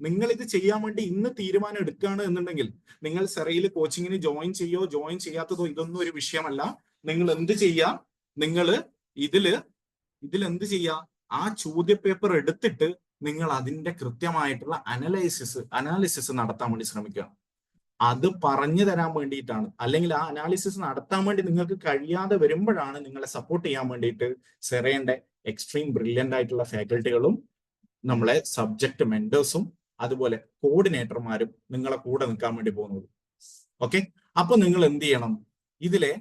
നിങ്ങൾ ഇത് ചെയ്യാൻ വേണ്ടി ഇന്ന് തീരുമാനം എടുക്കുകയാണ് എന്നുണ്ടെങ്കിൽ നിങ്ങൾ സെറയിൽ കോച്ചിങ്ങിന് ജോയിൻ ചെയ്യാത്തതോ ഇതൊന്നും ഒരു വിഷയമല്ല. നിങ്ങൾ എന്ത് ചെയ്യാ, നിങ്ങൾ ഇതിലെന്ത് ചെയ്യാ, ആ ചോദ്യ പേപ്പർ എടുത്തിട്ട് നിങ്ങൾ അതിന്റെ കൃത്യമായിട്ടുള്ള അനാലിസിസ് നടത്താൻ വേണ്ടി ശ്രമിക്കുക. അത് പറഞ്ഞു തരാൻ വേണ്ടിയിട്ടാണ്, അല്ലെങ്കിൽ ആ അനാലിസിസ് നടത്താൻ വേണ്ടി നിങ്ങൾക്ക് കഴിയാതെ വരുമ്പോഴാണ് നിങ്ങളെ സപ്പോർട്ട് ചെയ്യാൻ വേണ്ടിയിട്ട് സെറയുടെ എക്സ്ട്രീം ബ്രില്യൻ്റ് ആയിട്ടുള്ള ഫാക്കൽറ്റികളും നമ്മളെ സബ്ജക്ട് മെന്റേഴ്സും അതുപോലെ കോർഡിനേറ്റർമാരും നിങ്ങളെ കൂടെ നിൽക്കാൻ വേണ്ടി പോകുന്നത്. ഓക്കെ, അപ്പൊ നിങ്ങൾ എന്ത് ചെയ്യണം, ഇതിലെ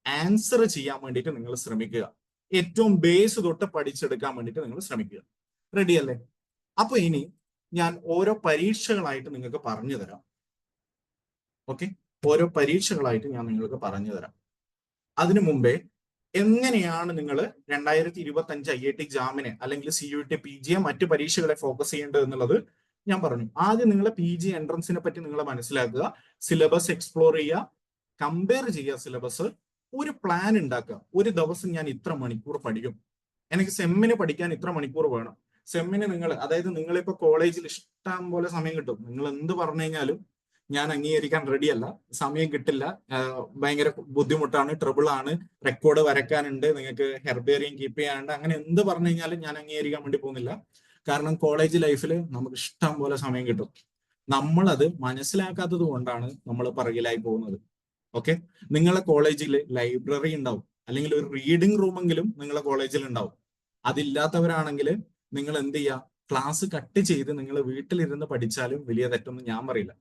ആൻസർ ചെയ്യാൻ വേണ്ടിയിട്ട് നിങ്ങൾ ശ്രമിക്കുക. ഏറ്റവും ബേസ് തൊട്ട് പഠിച്ചെടുക്കാൻ വേണ്ടിയിട്ട് നിങ്ങൾ ശ്രമിക്കുക. റെഡി അല്ലേ? അപ്പൊ ഇനി ഞാൻ ഓരോ പരീക്ഷകളായിട്ട് നിങ്ങൾക്ക് പറഞ്ഞു തരാം. ഓക്കെ, ഓരോ പരീക്ഷകളായിട്ട് ഞാൻ നിങ്ങൾക്ക് പറഞ്ഞു തരാം. അതിനു മുമ്പേ എങ്ങനെയാണ് നിങ്ങൾ 2025 IIT ജാമിനെ അല്ലെങ്കിൽ CUET PG മറ്റു പരീക്ഷകളെ ഫോക്കസ് ചെയ്യേണ്ടത് എന്നുള്ളത് ഞാൻ പറഞ്ഞു. ആദ്യം നിങ്ങളെ PG എൻട്രൻസിനെ പറ്റി നിങ്ങൾ മനസ്സിലാക്കുക, സിലബസ് എക്സ്പ്ലോർ ചെയ്യുക, കമ്പയർ ചെയ്യുക സിലബസ്, ഒരു പ്ലാൻ ഉണ്ടാക്കുക. ഒരു ദിവസം ഞാൻ ഇത്ര മണിക്കൂർ പഠിക്കും, എനിക്ക് സെമ്മിന് പഠിക്കാൻ ഇത്ര മണിക്കൂർ വേണം. സെമ്മിന് അതായത് നിങ്ങളിപ്പോ കോളേജിൽ ഇഷ്ടം പോലെ സമയം കിട്ടും. നിങ്ങൾ എന്ത് പറഞ്ഞു കഴിഞ്ഞാലും ഞാൻ അംഗീകരിക്കാൻ റെഡിയല്ല, സമയം കിട്ടില്ല, ഭയങ്കര ബുദ്ധിമുട്ടാണ്, ട്രബിൾ ആണ്, റെക്കോർഡ് വരയ്ക്കാനുണ്ട്, നിങ്ങൾക്ക് ഹെർബേറിയം കീപ്പ് ചെയ്യാനുണ്ട്, അങ്ങനെ എന്ത് പറഞ്ഞു കഴിഞ്ഞാലും ഞാൻ അംഗീകരിക്കാൻ വേണ്ടി പോകുന്നില്ല. കാരണം കോളേജ് ലൈഫിൽ നമുക്ക് ഇഷ്ടം പോലെ സമയം കിട്ടും. നമ്മളത് മനസ്സിലാക്കാത്തത് കൊണ്ടാണ് നമ്മൾ പിറകിലായി പോകുന്നത്. ഓക്കെ, നിങ്ങളെ കോളേജിൽ ലൈബ്രറി ഉണ്ടാവും, അല്ലെങ്കിൽ ഒരു റീഡിംഗ് റൂമെങ്കിലും നിങ്ങളെ കോളേജിൽ ഉണ്ടാവും. അതില്ലാത്തവരാണെങ്കിൽ നിങ്ങൾ എന്ത് ചെയ്യുക, ക്ലാസ് കട്ട് ചെയ്ത് നിങ്ങൾ വീട്ടിലിരുന്ന് പഠിച്ചാലും വലിയ തെറ്റൊന്നും ഞാൻ പറയില്ല.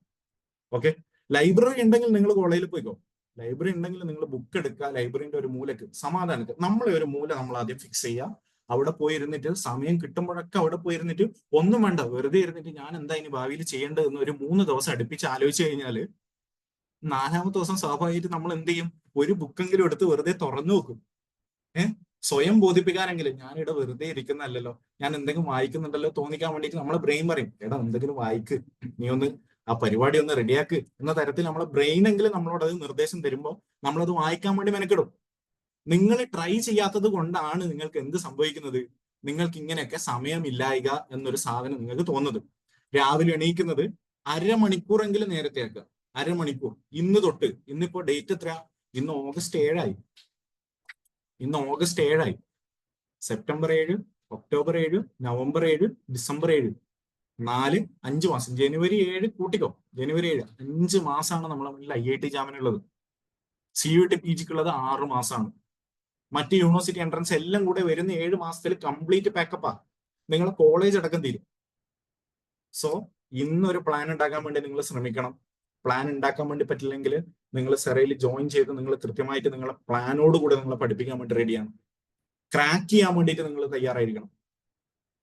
ഓക്കെ, ലൈബ്രറി ഉണ്ടെങ്കിൽ നിങ്ങൾ കോളേജിൽ പോയിക്കോ. ലൈബ്രറി ഉണ്ടെങ്കിൽ നിങ്ങൾ ബുക്ക് എടുക്കുക, ലൈബ്രറിന്റെ ഒരു മൂലക്ക് സമാധാനത്തിൽ നമ്മളെ ഒരു മൂല നമ്മൾ ആദ്യം ഫിക്സ് ചെയ്യുക. അവിടെ പോയിരുന്നിട്ട് സമയം കിട്ടുമ്പോഴൊക്കെ അവിടെ പോയിരുന്നിട്ട് ഒന്നും വേണ്ട, വെറുതെ ഇരുന്നിട്ട് ഞാൻ എന്താ ഇനി ഭാവിയിൽ ചെയ്യേണ്ടതെന്ന് ഒരു 3 ദിവസം അടുപ്പിച്ച് ആലോചിച്ച് കഴിഞ്ഞാൽ 4ാമത്തെ ദിവസം സ്വാഭാവികമായിട്ട് നമ്മൾ എന്ത് ചെയ്യും, ഒരു ബുക്കെങ്കിലും എടുത്ത് വെറുതെ തുറന്നു നോക്കും. സ്വയം ബോധിപ്പിക്കാനെങ്കിലും ഞാനിവിടെ വെറുതെ ഇരിക്കുന്നല്ലോ, ഞാൻ എന്തെങ്കിലും വായിക്കുന്നുണ്ടല്ലോ തോന്നിക്കാൻ വേണ്ടിയിട്ട് നമ്മളെ ബ്രെയിൻ പറയും, എടാ എന്തെങ്കിലും വായിക്ക്, നീ ഒന്ന് ആ പരിപാടി ഒന്ന് റെഡിയാക്ക് എന്ന തരത്തിൽ നമ്മളെ ബ്രെയിൻ എങ്കിലും നമ്മളോട് അത് നിർദ്ദേശം തരുമ്പോൾ നമ്മളത് വായിക്കാൻ വേണ്ടി മെനക്കെടും. നിങ്ങൾ ട്രൈ ചെയ്യാത്തത് കൊണ്ടാണ് നിങ്ങൾക്ക് എന്ത് സംഭവിക്കുന്നത്, നിങ്ങൾക്ക് ഇങ്ങനെയൊക്കെ സമയമില്ലായിക എന്നൊരു സാധനം നിങ്ങൾക്ക് തോന്നുന്നത്. രാവിലെ എണീക്കുന്നത് അരമണിക്കൂറെങ്കിലും നേരത്തെ ആക്കുക, അരമണിക്കൂർ. ഇന്ന് തൊട്ട്, ഇന്നിപ്പോ ഡേറ്റ് എത്ര, ഇന്ന് ഓഗസ്റ്റ് 7 ആയി. സെപ്റ്റംബർ 7, ഒക്ടോബർ 7, നവംബർ 7, ഡിസംബർ 7, 5 മാസം. ജനുവരി 7 കൂട്ടിക്കോ, ജനുവരി 7, 5 മാസമാണ് നമ്മളെ മുന്നിൽ IIT ജാമിനുള്ളത്. CUET PGക്കുള്ളത് 6 മാസമാണ്. മറ്റ് യൂണിവേഴ്സിറ്റി എൻട്രൻസ് എല്ലാം കൂടെ വരുന്ന 7 മാസത്തിൽ കംപ്ലീറ്റ് പാക്കപ്പാ. നിങ്ങളെ കോളേജ് അടക്കം തീരും. സോ ഇന്നൊരു പ്ലാൻ ഉണ്ടാക്കാൻ വേണ്ടി നിങ്ങൾ ശ്രമിക്കണം. പ്ലാൻ ഉണ്ടാക്കാൻ വേണ്ടി പറ്റില്ലെങ്കിൽ നിങ്ങൾ സെറയിൽ ജോയിൻ ചെയ്ത് നിങ്ങൾ കൃത്യമായിട്ട് നിങ്ങളെ പ്ലാനോട് കൂടെ നിങ്ങളെ പഠിപ്പിക്കാൻ വേണ്ടി റെഡിയാണ്. ക്രാക്ക് ചെയ്യാൻ വേണ്ടിയിട്ട് നിങ്ങൾ തയ്യാറായിരിക്കണം.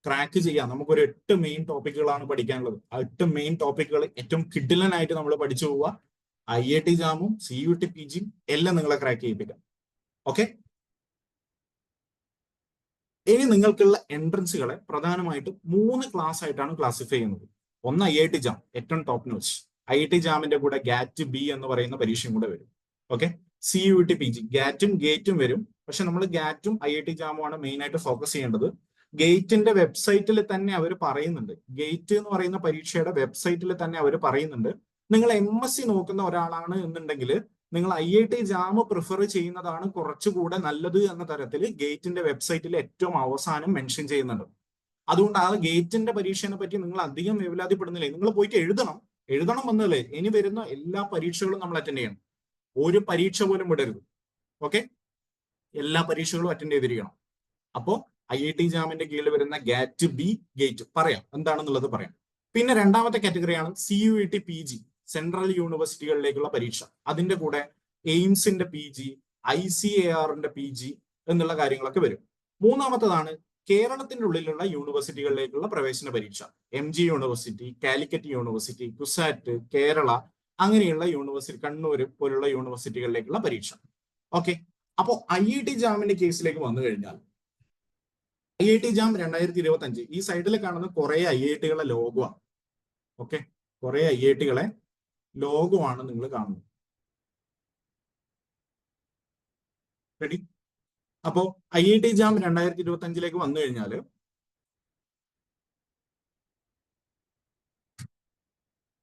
ക്രാക്ക് ചെയ്യാം. നമുക്കൊരു 8 മെയിൻ ടോപ്പിക്കുകളാണ് പഠിക്കാനുള്ളത്. ആ 8 മെയിൻ ടോപ്പിക്കുകൾ ഏറ്റവും കിഡിലനായിട്ട് നമ്മൾ പഠിച്ചു പോവുക. IIT ജാമും CUET PGയും എല്ലാം നിങ്ങളെ ക്രാക്ക് ചെയ്യിപ്പിക്കാം. ഓക്കെ, ഇനി നിങ്ങൾക്കുള്ള എൻട്രൻസുകളെ പ്രധാനമായിട്ടും 3 ക്ലാസ് ആയിട്ടാണ് ക്ലാസിഫൈ ചെയ്യുന്നത്. ഒന്ന് IIT ജാം, ഏറ്റവും ടോപ്പ് നോച്ച്. IIT ജാമിന്റെ കൂടെ GAT B എന്ന് പറയുന്ന പരീക്ഷയും കൂടെ വരും. ഓക്കെ, CUET PG ഗാറ്റും ഗേറ്റും വരും. പക്ഷെ നമ്മൾ ഗാറ്റും IIT ജാമുമാണ് മെയിൻ ആയിട്ട് ഫോക്കസ് ചെയ്യേണ്ടത്. ഗേറ്റിന്റെ വെബ്സൈറ്റിൽ തന്നെ അവർ പറയുന്നുണ്ട്, ഗേറ്റ് എന്ന് പറയുന്ന പരീക്ഷയുടെ വെബ്സൈറ്റിൽ തന്നെ അവർ പറയുന്നുണ്ട്, നിങ്ങൾ MSc നോക്കുന്ന ഒരാളാണ് എന്നുണ്ടെങ്കിൽ നിങ്ങൾ IIT JAM പ്രിഫർ ചെയ്യുന്നതാണ് കുറച്ചുകൂടെ നല്ലത് എന്ന തരത്തിൽ ഗേറ്റിന്റെ വെബ്സൈറ്റിൽ ഏറ്റവും അവസാനം മെൻഷൻ ചെയ്യുന്നുണ്ട്. അതുകൊണ്ട് ആ ഗേറ്റിന്റെ പരീക്ഷയെ പറ്റി നിങ്ങൾ അധികം വേവലാതിപ്പെടുന്നില്ലേ, നിങ്ങൾ പോയിട്ട് എഴുതണം എന്നല്ലേ. ഇനി വരുന്ന എല്ലാ പരീക്ഷകളും നമ്മൾ അറ്റൻഡ് ചെയ്യണം, ഒരു പരീക്ഷ പോലും വിടരുത്. ഓക്കെ, എല്ലാ പരീക്ഷകളും അറ്റൻഡ് ചെയ്തിരിക്കണം. അപ്പോൾ IIT JAMന്റെ കീഴിൽ വരുന്ന GAT B ഗേറ്റ് പറയാം എന്താണെന്നുള്ളത് പറയാം. പിന്നെ രണ്ടാമത്തെ കാറ്റഗറിയാണ് CUET PG, സെൻട്രൽ യൂണിവേഴ്സിറ്റികളിലേക്കുള്ള പരീക്ഷ. അതിന്റെ കൂടെ എയിംസിന്റെ PG, ICARന്റെ PG എന്നുള്ള കാര്യങ്ങളൊക്കെ വരും. മൂന്നാമത്തതാണ് കേരളത്തിന്റെ ഉള്ളിലുള്ള യൂണിവേഴ്സിറ്റികളിലേക്കുള്ള പ്രവേശന പരീക്ഷ. MG university, Calicut university, CUSAT, Kerala, അങ്ങനെയുള്ള യൂണിവേഴ്സിറ്റി, കണ്ണൂർ പോലുള്ള യൂണിവേഴ്സിറ്റികളിലേക്കുള്ള പരീക്ഷ. ഓക്കെ, അപ്പോൾ IIT JAMന്റെ കേസിലേക്ക് വന്നു കഴിഞ്ഞാൽ IIT JAM 2025 ഈ സൈഡിൽ കാണുന്ന കുറെ IITകളെ ലോഗോയാണ്. ഓക്കെ, കുറെ IITകളെ ലോഗോയാണ് നിങ്ങൾ കാണുന്നത്. റെഡി? അപ്പോ IIT JAM 2025 വന്നു കഴിഞ്ഞാൽ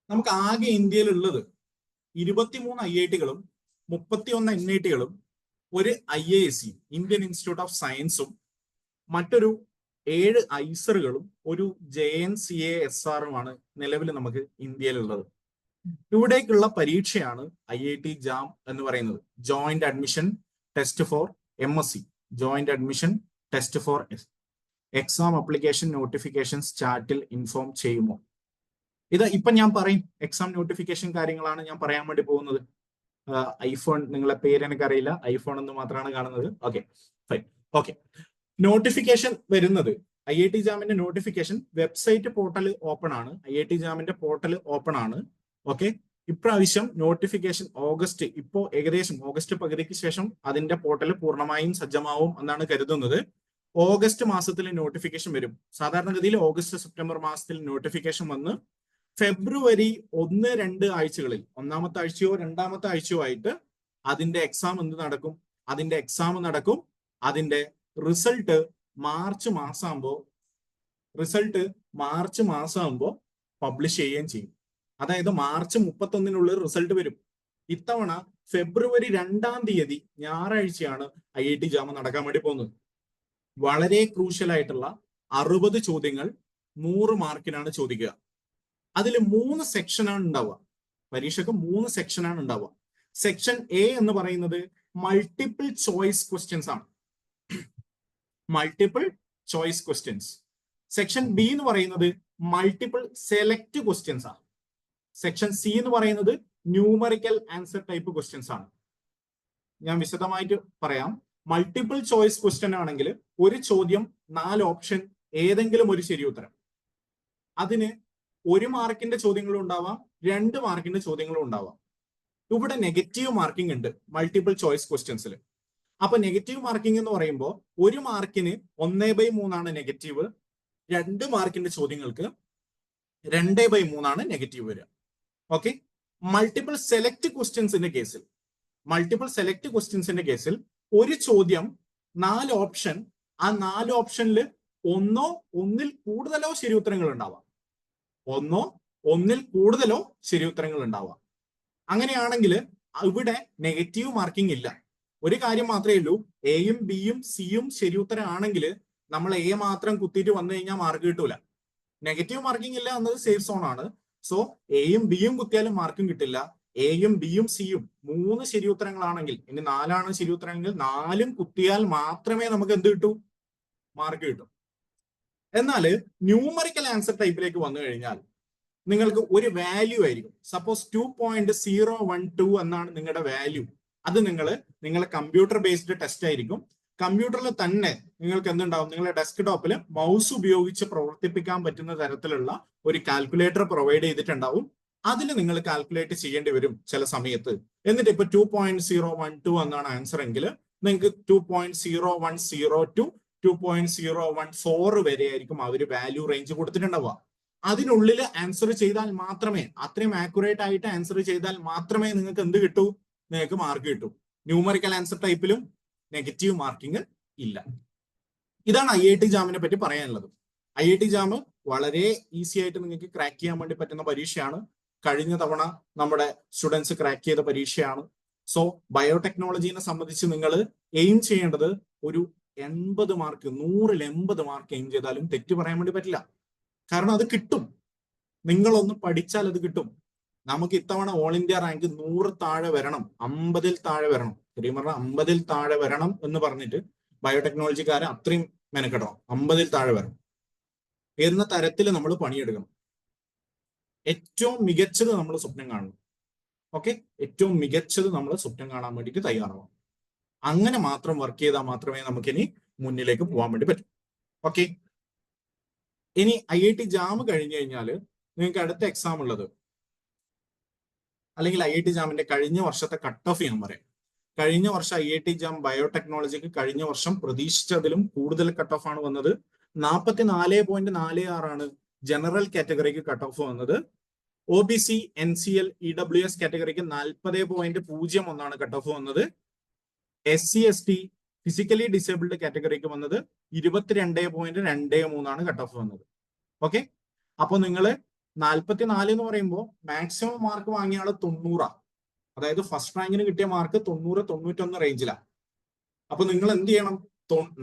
നമുക്ക് ആകെ ഇന്ത്യയിലുള്ളത് 23 IITകളും 31 NITകളും ഒരു IISc ഇന്ത്യൻ ഇൻസ്റ്റിറ്റ്യൂട്ട് ഓഫ് സയൻസും മറ്റൊരു 7 ഐസറുകളും ഒരു JNCASRുമാണ് നിലവിൽ നമുക്ക് ഇന്ത്യയിലുള്ളത്. ഇവിടേക്കുള്ള പരീക്ഷയാണ് IIT JAM എന്ന് പറയുന്നത്. Joint admission test for MSc, joint admission test for exam application notifications ചാറ്റിൽ ഇൻഫോം ചെയ്യുമോ? ഇത് ഇപ്പൊ ഞാൻ പറയും, എക്സാം നോട്ടിഫിക്കേഷൻ കാര്യങ്ങളാണ് ഞാൻ പറയാൻ വേണ്ടി പോകുന്നത്. ഐഫോൺ, നിങ്ങളെ പേര് എനിക്കറിയില്ല, ഐഫോൺ എന്ന് മാത്രമാണ് കാണുന്നത്. Okay fine. ഓക്കെ, നോട്ടിഫിക്കേഷൻ വരുന്നത് IIT JAMന്റെ നോട്ടിഫിക്കേഷൻ വെബ്സൈറ്റ് പോർട്ടൽ ഓപ്പൺ ആണ്. IIT JAMന്റെ പോർട്ടൽ ഓപ്പൺ ആണ്. ഓക്കെ, ഇപ്രാവശ്യം നോട്ടിഫിക്കേഷൻ ഓഗസ്റ്റ്, ഇപ്പോ ഏകദേശം ഓഗസ്റ്റ് പകുതിക്ക് ശേഷം അതിന്റെ പോർട്ടൽ പൂർണ്ണമായും സജ്ജമാവും എന്നാണ് കരുതുന്നത്. ഓഗസ്റ്റ് മാസത്തിൽ നോട്ടിഫിക്കേഷൻ വരും. സാധാരണഗതിയിൽ ഓഗസ്റ്റ് സെപ്റ്റംബർ മാസത്തിൽ നോട്ടിഫിക്കേഷൻ വന്ന് ഫെബ്രുവരി 1-2 ആഴ്ചകളിൽ, ഒന്നാമത്തെ ആഴ്ചയോ രണ്ടാമത്തെ ആഴ്ചയോ ആയിട്ട് അതിന്റെ എക്സാം നടക്കും. അതിന്റെ എക്സാം നടക്കും. അതിന്റെ റിസൾട്ട് മാർച്ച് മാസമാകുമ്പോൾ പബ്ലിഷ് ചെയ്യുകയും ചെയ്യും. അതായത് മാർച്ച് 31 റിസൾട്ട് വരും. ഇത്തവണ ഫെബ്രുവരി 2-ാം തീയതി ഞായറാഴ്ചയാണ് IIT JAM നടക്കാൻ വേണ്ടി പോകുന്നത്. വളരെ ക്രൂഷ്യൽ ആയിട്ടുള്ള 60 ചോദ്യങ്ങൾ 100 മാർക്കിനാണ് ചോദിക്കുക. അതിൽ 3 സെക്ഷനാണ് ഉണ്ടാവുക. പരീക്ഷയ്ക്ക് 3 സെക്ഷനാണ് ഉണ്ടാവുക. സെക്ഷൻ A എന്ന് പറയുന്നത് മൾട്ടിപ്പിൾ ചോയ്സ് ക്വസ്റ്റ്യൻസ് ആണ്. Multiple choice questions. Section B എന്ന് പറയുന്നത് മൾട്ടിപ്പിൾ സെലക്ട് ക്വസ്റ്റ്യൻസ് ആണ്. സെക്ഷൻ C എന്ന് പറയുന്നത് ന്യൂമറിക്കൽ ആൻസർ ടൈപ്പ് ക്വസ്റ്റ്യൻസ് ആണ്. ഞാൻ വിശദമായിട്ട് പറയാം. മൾട്ടിപ്പിൾ ചോയ്സ് ക്വസ്റ്റ്യൻ ആണെങ്കിൽ ഒരു ചോദ്യം 4 ഓപ്ഷൻ, ഏതെങ്കിലും ഒരു ശരി ഉത്തരം. അതിന് 1 മാർക്കിന്റെ ചോദ്യങ്ങളും ഉണ്ടാവാം, 2 മാർക്കിന്റെ ചോദ്യങ്ങളും ഉണ്ടാവാം. ഇവിടെ നെഗറ്റീവ് മാർക്കിംഗ് ഉണ്ട് മൾട്ടിപ്പിൾ ചോയ്സ് ക്വസ്റ്റ്യൻസിൽ. അപ്പൊ നെഗറ്റീവ് മാർക്കിംഗ് എന്ന് പറയുമ്പോൾ 1 മാർക്കിന് 1/3 ആണ് നെഗറ്റീവ്, 2 മാർക്കിന്റെ ചോദ്യങ്ങൾക്ക് 2/3 ആണ് നെഗറ്റീവ് വരിക. ഓക്കെ, മൾട്ടിപ്പിൾ സെലക്ട് ക്വസ്റ്റ്യൻസിന്റെ കേസിൽ ഒരു ചോദ്യം 4 ഓപ്ഷൻ, ആ 4 ഓപ്ഷനിൽ ഒന്നിൽ കൂടുതലോ ശരി ഉത്തരങ്ങൾ ഉണ്ടാവാം. അങ്ങനെയാണെങ്കിൽ ഇവിടെ നെഗറ്റീവ് മാർക്കിംഗ് ഇല്ല. ഒരു കാര്യം മാത്രമേ ഉള്ളൂ, എയും ബിയും സിയും ശരി ഉത്തരം ആണെങ്കിൽ നമ്മൾ A മാത്രം കുത്തിയിട്ട് വന്നു കഴിഞ്ഞാൽ മാർക്ക് കിട്ടൂല. നെഗറ്റീവ് മാർക്കിംഗ് ഇല്ല എന്നത് സേഫ് സോൺ ആണ്. സോ എയും ബിയും കുത്തിയാലും മാർക്കും കിട്ടില്ല. എയും ബിയും സിയും 3 ശരി ഉത്തരങ്ങളാണെങ്കിൽ, ഇനി 4 ശരി ഉത്തരമെങ്കിൽ 4ഉം കുത്തിയാൽ മാത്രമേ നമുക്ക് എന്ത് കിട്ടൂ? മാർക്ക് കിട്ടും. എന്നാൽ ന്യൂമറിക്കൽ ആൻസർ ടൈപ്പിലേക്ക് വന്നു കഴിഞ്ഞാൽ നിങ്ങൾക്ക് ഒരു വാല്യൂ ആയിരിക്കും. സപ്പോസ് 2.012 എന്നാണ് നിങ്ങളുടെ വാല്യൂ. അത് നിങ്ങളെ കമ്പ്യൂട്ടർ ബേസ്ഡ് ടെസ്റ്റ് ആയിരിക്കും. കമ്പ്യൂട്ടറിൽ തന്നെ നിങ്ങൾക്ക് എന്തുണ്ടാവും? നിങ്ങളുടെ ഡെസ്ക്ടോപ്പിൽ മൗസ് ഉപയോഗിച്ച് പ്രവർത്തിപ്പിക്കാൻ പറ്റുന്ന തരത്തിലുള്ള ഒരു കാൽക്കുലേറ്റർ പ്രൊവൈഡ് ചെയ്തിട്ടുണ്ടാവും. അതിൽ നിങ്ങൾ കാൽക്കുലേറ്റ് ചെയ്യേണ്ടി വരും ചില സമയത്ത്. എന്നിട്ട് ഇപ്പൊ 2.012 എന്നാണ് ആൻസർ എങ്കിൽ നിങ്ങൾക്ക് 2.0102 2.014 വരെ ആയിരിക്കും അവർ വാല്യൂ റേഞ്ച് കൊടുത്തിട്ടുണ്ടാവുക. അതിനുള്ളിൽ ആൻസർ ചെയ്താൽ മാത്രമേ, അത്രയും ആക്യുറേറ്റ് ആയിട്ട് ആൻസർ ചെയ്താൽ മാത്രമേ നിങ്ങൾക്ക് എന്ത് കിട്ടൂ? നിങ്ങൾക്ക് മാർക്ക് കിട്ടൂ. ന്യൂമറിക്കൽ ആൻസർ ടൈപ്പിലും നെഗറ്റീവ് മാർക്കിംഗ് ഇല്ല. ഇതാണ് IIT ജാമിനെ പറ്റി പറയാനുള്ളത്. IIT ജാം വളരെ ഈസി ആയിട്ട് നിങ്ങൾക്ക് ക്രാക്ക് ചെയ്യാൻ വേണ്ടി പറ്റുന്ന പരീക്ഷയാണ്. കഴിഞ്ഞ തവണ നമ്മുടെ സ്റ്റുഡൻസ് ക്രാക്ക് ചെയ്ത പരീക്ഷയാണ്. സോ ബയോടെക്നോളജിനെ സംബന്ധിച്ച് നിങ്ങൾ എയിം ചെയ്യേണ്ടത് ഒരു 80 മാർക്ക്, 100-ൽ 80 മാർക്ക് എയിം ചെയ്താലും തെറ്റ് പറയാൻ വേണ്ടി പറ്റില്ല. കാരണം അത് കിട്ടും. നിങ്ങളൊന്ന് പഠിച്ചാൽ അത് കിട്ടും. നമുക്ക് ഇത്തവണ ഓൾ ഇന്ത്യ റാങ്ക് 100 താഴെ വരണം, 50-ൽ താഴെ വരണം. ശരിക്കും പറഞ്ഞാൽ 50-ൽ താഴെ വരണം എന്ന് പറഞ്ഞിട്ട് ബയോടെക്നോളജിക്കാരെ അത്രയും മെനക്കെടണം. 50-ൽ താഴെ വരണം എന്ന തരത്തിൽ നമ്മൾ പണിയെടുക്കണം. ഏറ്റവും മികച്ചത് നമ്മൾ സ്വപ്നം കാണണം. ഓക്കെ, ഏറ്റവും മികച്ചത് നമ്മൾ സ്വപ്നം കാണാൻ വേണ്ടിയിട്ട് തയ്യാറാവാം. അങ്ങനെ മാത്രം വർക്ക് ചെയ്താൽ മാത്രമേ നമുക്കിനി മുന്നിലേക്ക് പോകാൻ വേണ്ടി പറ്റൂ. ഓക്കെ, ഇനി IIT ജാം കഴിഞ്ഞു കഴിഞ്ഞാൽ നിങ്ങൾക്ക് അടുത്ത എക്സാം ഉള്ളത്, അല്ലെങ്കിൽ IIT ജാമിന്റെ കഴിഞ്ഞ വർഷത്തെ കട്ട് ഓഫ് ഞാൻ പറയാം. കഴിഞ്ഞ വർഷം IIT ജാം ബയോടെക്നോളജിക്ക് കഴിഞ്ഞ വർഷം പ്രതീക്ഷിച്ചതിലും കൂടുതൽ കട്ട് ഓഫ് ആണ് വന്നത്. 44.46 ആണ് ജനറൽ കാറ്റഗറിക്ക് കട്ട് ഓഫ് വന്നത്. OBC, NCL, EWS കാറ്റഗറിക്ക് 40.01 ആണ് കട്ട് ഓഫ് വന്നത്. SC, ST, ഫിസിക്കലി ഡിസേബിൾഡ് കാറ്റഗറിക്ക് വന്നത് 22.23 ആണ് കട്ട് ഓഫ് വന്നത്. ഓക്കെ, അപ്പൊ നിങ്ങൾ 44 എന്ന് പറയുമ്പോൾ മാക്സിമം മാർക്ക് വാങ്ങിയ ആള് 90. അതായത് ഫസ്റ്റ് റാങ്കിന് കിട്ടിയ മാർക്ക് 90-91 റേഞ്ചിലാണ്. അപ്പൊ നിങ്ങൾ എന്ത് ചെയ്യണം?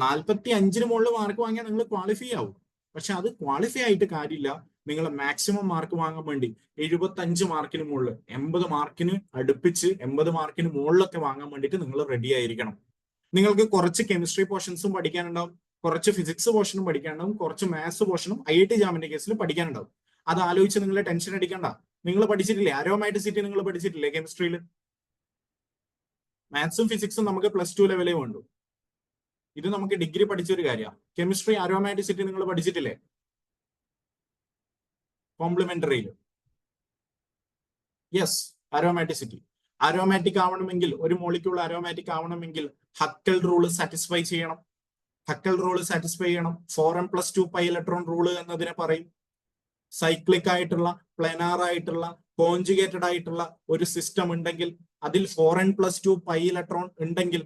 45-ന് മുകളിൽ മാർക്ക് വാങ്ങിയാൽ നിങ്ങൾ ക്വാളിഫൈ ആവും. പക്ഷെ അത് ക്വാളിഫൈ ആയിട്ട് കാര്യമില്ല. നിങ്ങൾ മാക്സിമം മാർക്ക് വാങ്ങാൻ വേണ്ടി 75 മാർക്കിന് മുകളിൽ, 80 മാർക്കിന് അടുപ്പിച്ച് 80 മാർക്കിന് മുകളിലൊക്കെ വാങ്ങാൻ വേണ്ടിയിട്ട് നിങ്ങൾ റെഡി ആയിരിക്കണം. നിങ്ങൾക്ക് കുറച്ച് കെമിസ്ട്രി പോർഷൻസും പഠിക്കാനുണ്ടാവും, കുറച്ച് ഫിസിക്സ് പോർഷനും പഠിക്കാനുണ്ടാവും, കുറച്ച് മാത്സ് പോർഷനും IIT ജാമിന്റെ കേസിൽ പഠിക്കാനുണ്ടാവും. അത് ആലോചിച്ച് നിങ്ങൾ ടെൻഷൻ അടിക്കണ്ട. നിങ്ങൾ പഠിച്ചിട്ടില്ലേ അരോമാറ്റിസിറ്റി? നിങ്ങൾ പഠിച്ചിട്ടില്ലേ കെമിസ്ട്രിയിൽ? മാത്സും ഫിസിക്സും നമുക്ക് +2 ലെവലേ വേണ്ടു. ഇത് നമുക്ക് ഡിഗ്രി പഠിച്ചൊരു കാര്യമാണ്. കെമിസ്ട്രി അരോമാറ്റിസിറ്റി നിങ്ങൾ പഠിച്ചിട്ടില്ലേ കോംപ്ലിമെന്ററിയിൽ? Yes, aromaticity. അരോമാറ്റിക് ആവണമെങ്കിൽ, ഒരു മോളിക്യൂൾ അരോമാറ്റിക് ആവണമെങ്കിൽ ഹക്കൽ റൂള് സാറ്റിസ്ഫൈ ചെയ്യണം. ഹക്കൽ റൂള് സാറ്റിസ്ഫൈ ചെയ്യണം. 4n+2 പൈ ഇലക്ട്രോൺ റൂള് എന്നതിനെ പറയും. സൈക്ലിക് ആയിട്ടുള്ള, പ്ലെനാർ ആയിട്ടുള്ള, കോൺജുഗേറ്റഡ് ആയിട്ടുള്ള ഒരു സിസ്റ്റം ഉണ്ടെങ്കിൽ, അതിൽ 4n+2 പൈ ഇലക്ട്രോൺ ഉണ്ടെങ്കിൽ,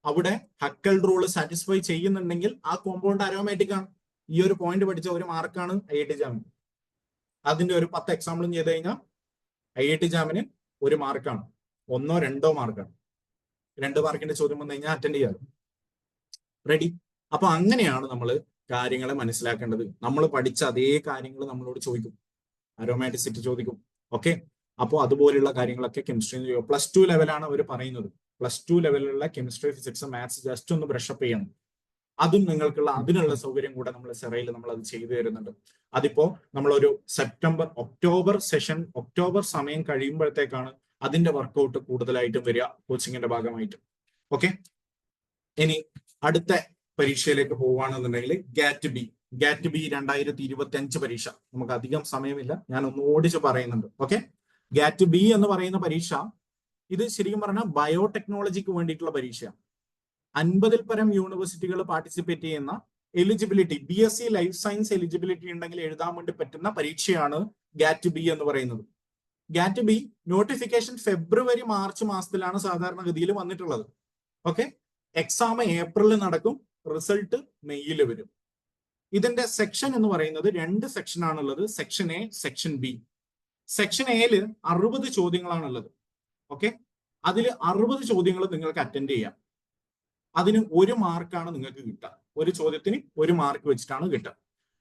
അവിടെ ഹക്കൽ റൂള് സാറ്റിസ്ഫൈ ചെയ്യുന്നുണ്ടെങ്കിൽ ആ കോമ്പൗണ്ട് അരോമാറ്റിക് ആണ്. ഈ ഒരു പോയിന്റ് പഠിച്ച ഒരു മാർക്കാണ് IIT ജാമിന്. അതിന്റെ ഒരു 10 എക്സാമ്പിളും ചെയ്ത് കഴിഞ്ഞാൽ IIT ജാമിന് 1 മാർക്കാണ്, 1-2 മാർക്കാണ്. 2 മാർക്കിന്റെ ചോദ്യം വന്നു കഴിഞ്ഞാൽ അറ്റൻഡ് ചെയ്യാറ്. റെഡി? അപ്പൊ അങ്ങനെയാണ് നമ്മൾ കാര്യങ്ങളെ മനസ്സിലാക്കേണ്ടത്. നമ്മൾ പഠിച്ച അതേ കാര്യങ്ങൾ നമ്മളോട് ചോദിക്കും, അരോമാറ്റിസിറ്റി ചോദിക്കും. ഓക്കെ, അപ്പോൾ അതുപോലെയുള്ള കാര്യങ്ങളൊക്കെ കെമിസ്ട്രി +2 ലെവലാണ് അവർ പറയുന്നത്. +2 ലെവലിലുള്ള കെമിസ്ട്രി, ഫിസിക്സ്, മാത്സ് ജസ്റ്റ് ഒന്ന് ബ്രഷപ്പ് ചെയ്യണം. അതും നിങ്ങൾക്കുള്ള അതിനുള്ള സൗകര്യം കൂടെ നമ്മൾ സെറയിൽ നമ്മൾ അത് ചെയ്തു തരുന്നുണ്ട്. അതിപ്പോ നമ്മളൊരു ഒക്ടോബർ സമയം കഴിയുമ്പോഴത്തേക്കാണ് അതിന്റെ വർക്കൗട്ട് കൂടുതലായിട്ടും വരിക കോച്ചിങ്ങിന്റെ ഭാഗമായിട്ട്. ഓക്കെ, ഇനി അടുത്ത പരീക്ഷയിലേക്ക് പോവുകയാണെന്നുണ്ടെങ്കിൽ ഗാറ്റ് ബി 2025 പരീക്ഷ. നമുക്ക് അധികം സമയമില്ല, ഞാൻ ഒന്ന് ഓടിച്ച് പറയുന്നുണ്ട്. ഓക്കെ, ഗാറ്റ് ബി എന്ന് പറയുന്ന പരീക്ഷ, ഇത് ശരിക്കും പറഞ്ഞാൽ ബയോടെക്നോളജിക്ക് വേണ്ടിയിട്ടുള്ള പരീക്ഷയാണ്. 50-ൽ പരം യൂണിവേഴ്സിറ്റികൾ പാർട്ടിസിപ്പേറ്റ് ചെയ്യുന്ന eligibility, BSc life science eligibility ഉണ്ടെങ്കിൽ എഴുതാൻ വേണ്ടി പറ്റുന്ന പരീക്ഷയാണ് ഗാറ്റ് ബി എന്ന് പറയുന്നത്. ഗാറ്റ് ബി നോട്ടിഫിക്കേഷൻ ഫെബ്രുവരി മാർച്ച് മാസത്തിലാണ് സാധാരണഗതിയിൽ വന്നിട്ടുള്ളത്. ഓക്കെ, എക്സാം ഏപ്രിലിൽ നടക്കും, റിസൾട്ട് മെയ്യിൽ വരും. ഇതിന്റെ സെക്ഷൻ എന്ന് പറയുന്നത് 2 സെക്ഷൻ ആണുള്ളത്, section A, section B. Section എയിൽ 60 ചോദ്യങ്ങളാണുള്ളത്. ഓക്കെ, അതിൽ 60 ചോദ്യങ്ങൾ നിങ്ങൾക്ക് അറ്റൻഡ് ചെയ്യാം. അതിന് 1 മാർക്കാണ് നിങ്ങൾക്ക് കിട്ടുക. ഒരു ചോദ്യത്തിന് 1 മാർക്ക് വെച്ചിട്ടാണ് കിട്ടുക.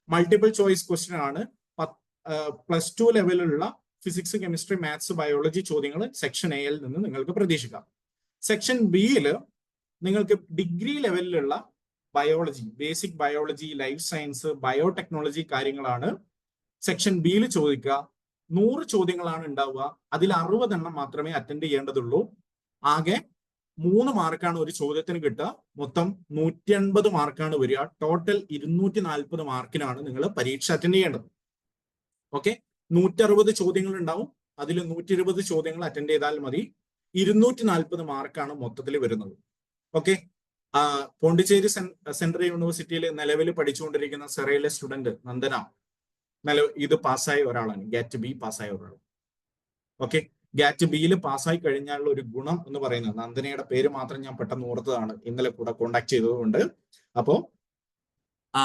മൾട്ടിപ്പിൾ ചോയ്സ് ക്വസ്റ്റ്യൻ ആണ്. +2 ലെവലിലുള്ള ഫിസിക്സ്, കെമിസ്ട്രി, മാത്സ്, ബയോളജി ചോദ്യങ്ങൾ സെക്ഷൻ എയിൽ നിന്ന് നിങ്ങൾക്ക് പ്രതീക്ഷിക്കാം. സെക്ഷൻ ബിയിൽ നിങ്ങൾക്ക് ഡിഗ്രി ലെവലിലുള്ള biology, basic biology, life science, biotechnology കാര്യങ്ങളാണ് സെക്ഷൻ ബിയിൽ ചോദിക്കുക. 100 ചോദ്യങ്ങളാണ് ഉണ്ടാവുക. അതിൽ 60 എണ്ണം മാത്രമേ അറ്റൻഡ് ചെയ്യേണ്ടതുള്ളൂ. ആകെ 3 മാർക്കാണ് ഒരു ചോദ്യത്തിന് കിട്ടുക. മൊത്തം 180 മാർക്കാണ് വരിക. ടോട്ടൽ 240 മാർക്കിനാണ് നിങ്ങൾ പരീക്ഷ അറ്റൻഡ് ചെയ്യേണ്ടത്. ഓക്കെ, 160 ചോദ്യങ്ങൾ ഉണ്ടാവും. അതിൽ 120 ചോദ്യങ്ങൾ അറ്റൻഡ് ചെയ്താൽ മതി. 240 മാർക്കാണ് മൊത്തത്തിൽ വരുന്നത്. ഓക്കെ, പോണ്ടിച്ചേരി സെൻട്രൽ യൂണിവേഴ്സിറ്റിയിൽ നിലവിൽ പഠിച്ചുകൊണ്ടിരിക്കുന്ന സെറയിലെ സ്റ്റുഡന്റ് നന്ദന ഇത് പാസ്സായ ഒരാളാണ്, ഗാറ്റ് ബി പാസ്സായ ഒരാൾ. ഓക്കെ, ഗാറ്റ് ബിയിൽ പാസ്സായി കഴിഞ്ഞാലുള്ള ഒരു ഗുണം എന്ന് പറയുന്നത്, നന്ദനയുടെ പേര് മാത്രം ഞാൻ പെട്ടെന്ന് ഓർത്തതാണ്, ഇന്നലെ കൂടെ കോണ്ടാക്ട് ചെയ്തതുകൊണ്ട്. അപ്പോ ആ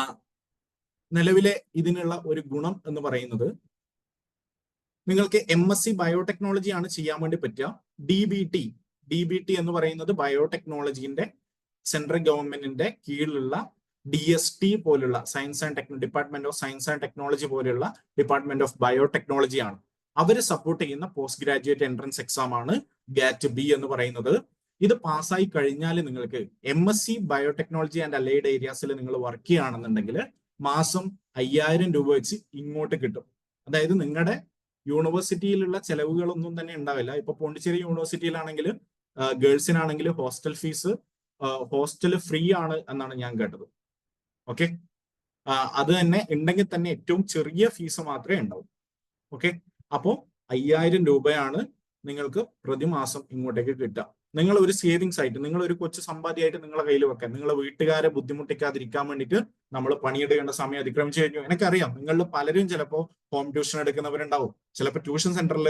നിലവിലെ ഇതിനുള്ള ഒരു ഗുണം എന്ന് പറയുന്നത് നിങ്ങൾക്ക് MSc ബയോടെക്നോളജി ആണ് ചെയ്യാൻ വേണ്ടി പറ്റുക. DBT എന്ന് പറയുന്നത് ബയോടെക്നോളജിന്റെ സെൻട്രൽ ഗവൺമെന്റിന്റെ കീഴിലുള്ള DST പോലുള്ള department of science and technology പോലുള്ള ഡിപ്പാർട്ട്മെന്റ് ഓഫ് ബയോടെക്നോളജി ആണ്. അവര് സപ്പോർട്ട് ചെയ്യുന്ന പോസ്റ്റ് ഗ്രാജുവേറ്റ് എൻട്രൻസ് എക്സാം ആണ് GAT-B എന്ന് പറയുന്നത്. ഇത് പാസ്സായി കഴിഞ്ഞാൽ നിങ്ങൾക്ക് MSc ബയോടെക്നോളജി ആൻഡ് അലൈഡ് ഏരിയാസിൽ നിങ്ങൾ വർക്ക് ചെയ്യുകയാണെന്നുണ്ടെങ്കിൽ മാസം 5000 രൂപ വെച്ച് ഇങ്ങോട്ട് കിട്ടും. അതായത് നിങ്ങളുടെ യൂണിവേഴ്സിറ്റിയിലുള്ള ചെലവുകളൊന്നും തന്നെ ഉണ്ടാവില്ല. ഇപ്പൊ പോണ്ടിച്ചേരി യൂണിവേഴ്സിറ്റിയിലാണെങ്കിൽ ഗേൾസിനാണെങ്കിൽ ഹോസ്റ്റൽ ഫ്രീ ആണ് എന്നാണ് ഞാൻ കേട്ടത്. ഓക്കെ, അത് തന്നെ ഉണ്ടെങ്കിൽ തന്നെ ഏറ്റവും ചെറിയ ഫീസ് മാത്രമേ ഉണ്ടാവൂ. ഓക്കെ, അപ്പോൾ 5000 രൂപയാണ് നിങ്ങൾക്ക് പ്രതിമാസം ഇങ്ങോട്ടേക്ക് കിട്ടുക. നിങ്ങൾ ഒരു സേവിങ്സ് ആയിട്ട്, നിങ്ങൾ ഒരു കൊച്ചു സമ്പാദ്യമായിട്ട് നിങ്ങളെ കയ്യിൽ വെക്കാൻ, നിങ്ങളെ വീട്ടുകാരെ ബുദ്ധിമുട്ടിക്കാതിരിക്കാൻ വേണ്ടിയിട്ട് നമ്മൾ പണിയെടുക്കേണ്ട സമയം അതിക്രമിച്ചു കഴിഞ്ഞു. എനിക്കറിയാം നിങ്ങളിൽ പലരും ചിലപ്പോൾ ഹോം ട്യൂഷൻ എടുക്കുന്നവരുണ്ടാവും, ചിലപ്പോൾ ട്യൂഷൻ സെന്ററിൽ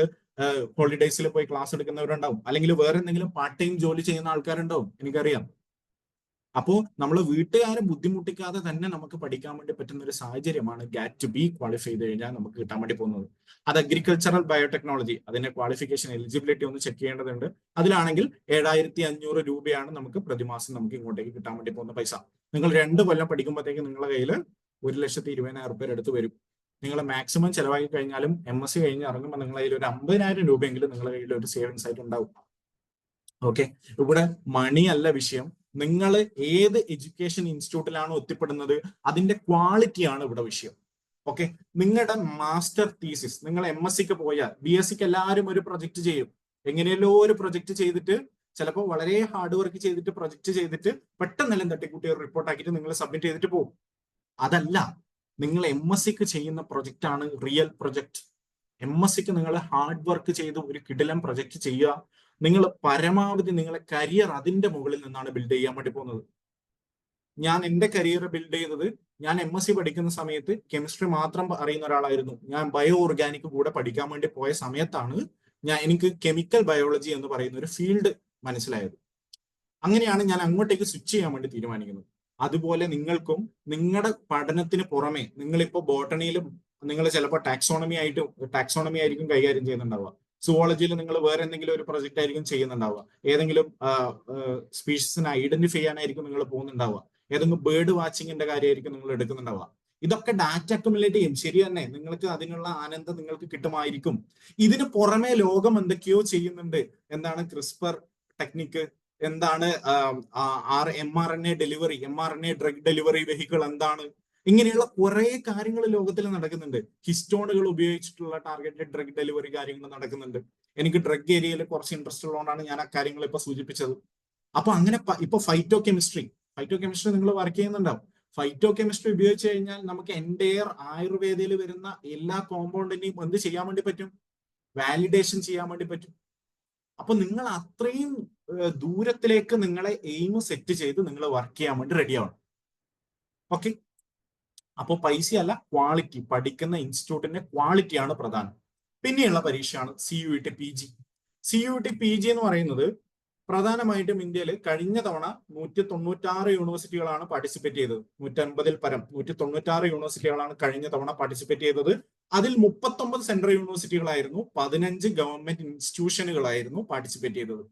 ഹോളിഡേയ്സിൽ പോയി ക്ലാസ് എടുക്കുന്നവരുണ്ടാവും, അല്ലെങ്കിൽ വേറെ എന്തെങ്കിലും പാർട്ട് ടൈം ജോലി ചെയ്യുന്ന ആൾക്കാരുണ്ടാവും, എനിക്കറിയാം. അപ്പോൾ നമ്മൾ വീട്ടുകാരെ ബുദ്ധിമുട്ടിക്കാതെ തന്നെ നമുക്ക് പഠിക്കാൻ വേണ്ടി പറ്റുന്ന ഒരു സാഹചര്യമാണ് GAT-B ക്വാളിഫൈ ചെയ്ത് കഴിഞ്ഞാൽ നമുക്ക് കിട്ടാൻ വേണ്ടി പോകുന്നത്. അത് അഗ്രികൾച്ചറൽ ബയോടെക്നോളജി, അതിന്റെ ക്വാളിഫിക്കേഷൻ എലിജിബിലിറ്റി ഒന്ന് ചെക്ക് ചെയ്യേണ്ടതുണ്ട്. അതിലാണെങ്കിൽ 7500 രൂപയാണ് നമുക്ക് പ്രതിമാസം നമുക്ക് ഇങ്ങോട്ടേക്ക് കിട്ടാൻ വേണ്ടി പോകുന്ന പൈസ. നിങ്ങൾ 2 കൊല്ലം പഠിക്കുമ്പോഴത്തേക്ക് നിങ്ങളുടെ കയ്യിൽ 1,20,000 രൂപ അടുത്ത് വരും. നിങ്ങൾ മാക്സിമം ചെലവാക്കി കഴിഞ്ഞാലും MSc കഴിഞ്ഞ് ഇറങ്ങുമ്പോൾ നിങ്ങളുടെ കയ്യിൽ ഒരു 50,000 രൂപയെങ്കിലും നിങ്ങളുടെ കയ്യിൽ ഒരു സേവിങ്സ് ആയിട്ട് ഉണ്ടാവും. ഓക്കെ, ഇവിടെ മണി അല്ല വിഷയം. നിങ്ങൾ ഏത് എഡ്യൂക്കേഷൻ ഇൻസ്റ്റിറ്റ്യൂട്ടിലാണോ എത്തിപ്പെടുന്നത് അതിന്റെ ക്വാളിറ്റിയാണ് ഇവിടെ വിഷയം. ഓക്കെ, നിങ്ങളുടെ മാസ്റ്റർ തീസിസ്, നിങ്ങൾ MScക്ക് പോയാൽ BScക്ക് എല്ലാവരും ഒരു പ്രൊജക്ട് ചെയ്യും. എങ്ങനെയല്ലോ ഒരു പ്രൊജക്ട് ചെയ്തിട്ട് ചിലപ്പോൾ വളരെ ഹാർഡ് വർക്ക് ചെയ്തിട്ട് പ്രൊജക്ട് ചെയ്തിട്ട് പെട്ടെന്നെല്ലാം തട്ടിക്കൂട്ടി ഒരു റിപ്പോർട്ട് ആക്കിയിട്ട് നിങ്ങൾ സബ്മിറ്റ് ചെയ്തിട്ട് പോകും. അതല്ല, നിങ്ങൾ MScക്ക് ചെയ്യുന്ന പ്രൊജക്റ്റ് ആണ് റിയൽ പ്രൊജക്ട്. MScക്ക് നിങ്ങൾ ഹാർഡ് വർക്ക് ചെയ്ത് ഒരു കിടിലൻ പ്രൊജക്ട് ചെയ്യുക. നിങ്ങൾ പരമാവധി നിങ്ങളെ കരിയർ അതിന്റെ മുകളിൽ നിന്നാണ് ബിൽഡ് ചെയ്യാൻ വേണ്ടി പോകുന്നത്. ഞാൻ എന്റെ കരിയർ ബിൽഡ് ചെയ്തത്, ഞാൻ MSc പഠിക്കുന്ന സമയത്ത് കെമിസ്ട്രി മാത്രം അറിയുന്ന ഒരാളായിരുന്നു. ഞാൻ ബയോ ഓർഗാനിക് കൂടെ പഠിക്കാൻ വേണ്ടി പോയ സമയത്താണ് എനിക്ക് കെമിക്കൽ ബയോളജി എന്ന് പറയുന്ന ഒരു ഫീൽഡ് മനസ്സിലായത്. അങ്ങനെയാണ് ഞാൻ അങ്ങോട്ടേക്ക് സ്വിച്ച് ചെയ്യാൻ വേണ്ടി തീരുമാനിക്കുന്നത്. അതുപോലെ നിങ്ങൾക്കും നിങ്ങളുടെ പഠനത്തിന് പുറമെ, നിങ്ങളിപ്പോ ബോട്ടണിയിലും നിങ്ങൾ ചിലപ്പോൾ ടാക്സോണമി ആയിരിക്കും കൈകാര്യം ചെയ്യുന്നുണ്ടാവുക. സുവോളജിയിൽ നിങ്ങൾ വേറെ എന്തെങ്കിലും ഒരു പ്രൊജക്റ്റ് ആയിരിക്കും ചെയ്യുന്നുണ്ടാവുക. ഏതെങ്കിലും സ്പീഷീസിനെ ഐഡന്റിഫൈ ചെയ്യാനായിരിക്കും നിങ്ങൾ പോകുന്നുണ്ടാവുക. ഏതെങ്കിലും ബേർഡ് വാച്ചിങ്ങിന്റെ കാര്യമായിരിക്കും നിങ്ങൾ എടുക്കുന്നുണ്ടാവുക. ഇതൊക്കെ ഡാറ്റ അക്യുമുലേറ്റ് ചെയ്യും. ശരി തന്നെ, നിങ്ങൾക്ക് അതിനുള്ള ആനന്ദം നിങ്ങൾക്ക് കിട്ടുമായിരിക്കും. ഇതിന് പുറമെ ലോകം എന്തൊക്കെയോ ചെയ്യുന്നുണ്ട്. എന്താണ് ക്രിസ്പർ ടെക്നിക്ക്, എന്താണ് mRNA ഡ്രഗ് ഡെലിവറി വെഹിക്കിൾ, എന്താണ് ഇങ്ങനെയുള്ള കുറെ കാര്യങ്ങൾ ലോകത്തിൽ നടക്കുന്നുണ്ട്. ഹിസ്റ്റോണുകൾ ഉപയോഗിച്ചിട്ടുള്ള ടാർഗറ്റഡ് ഡ്രഗ് ഡെലിവറി കാര്യങ്ങൾ നടക്കുന്നുണ്ട്. എനിക്ക് ഡ്രഗ് ഏരിയയിൽ കുറച്ച് ഇൻട്രസ്റ്റ് ഉള്ളതുകൊണ്ടാണ് ഞാൻ ആ കാര്യങ്ങൾ ഇപ്പൊ സൂചിപ്പിച്ചത്. അപ്പൊ അങ്ങനെ ഇപ്പൊ ഫൈറ്റോ കെമിസ്ട്രി നിങ്ങൾ വർക്ക് ചെയ്യുന്നുണ്ടാവും. ഫൈറ്റോ കെമിസ്ട്രി ഉപയോഗിച്ച് കഴിഞ്ഞാൽ നമുക്ക് എൻറ്റയർ ആയുർവേദയിൽ വരുന്ന എല്ലാ കോമ്പൗണ്ടിനെയും എന്ത് ചെയ്യാൻ വേണ്ടി പറ്റും? വാലിഡേഷൻ ചെയ്യാൻ വേണ്ടി പറ്റും. അപ്പൊ നിങ്ങൾ അത്രയും ദൂരത്തിലേക്ക് നിങ്ങളെ എയിം സെറ്റ് ചെയ്ത് നിങ്ങൾ വർക്ക് ചെയ്യാൻ വേണ്ടി റെഡിയാവണം. ഓക്കെ, അപ്പോൾ പൈസയല്ല, ക്വാളിറ്റി, പഠിക്കുന്ന ഇൻസ്റ്റിറ്റ്യൂട്ടിന്റെ ക്വാളിറ്റിയാണ് പ്രധാനം. പിന്നെയുള്ള പരീക്ഷയാണ് CUET PG എന്ന് പറയുന്നത് പ്രധാനമായിട്ടും ഇന്ത്യയിൽ കഴിഞ്ഞ തവണ 196 യൂണിവേഴ്സിറ്റികളാണ് പാർട്ടിസിപ്പേറ്റ് ചെയ്തത്. 150-ൽ പരം 196 യൂണിവേഴ്സിറ്റികളാണ് കഴിഞ്ഞ തവണ പാർട്ടിസിപ്പേറ്റ് ചെയ്തത്. അതിൽ 39 സെൻട്രൽ യൂണിവേഴ്സിറ്റികളായിരുന്നു, 15 ഗവൺമെന്റ് ഇൻസ്റ്റിറ്റ്യൂഷനുകളായിരുന്നു പാർട്ടിസിപ്പേറ്റ് ചെയ്തത്.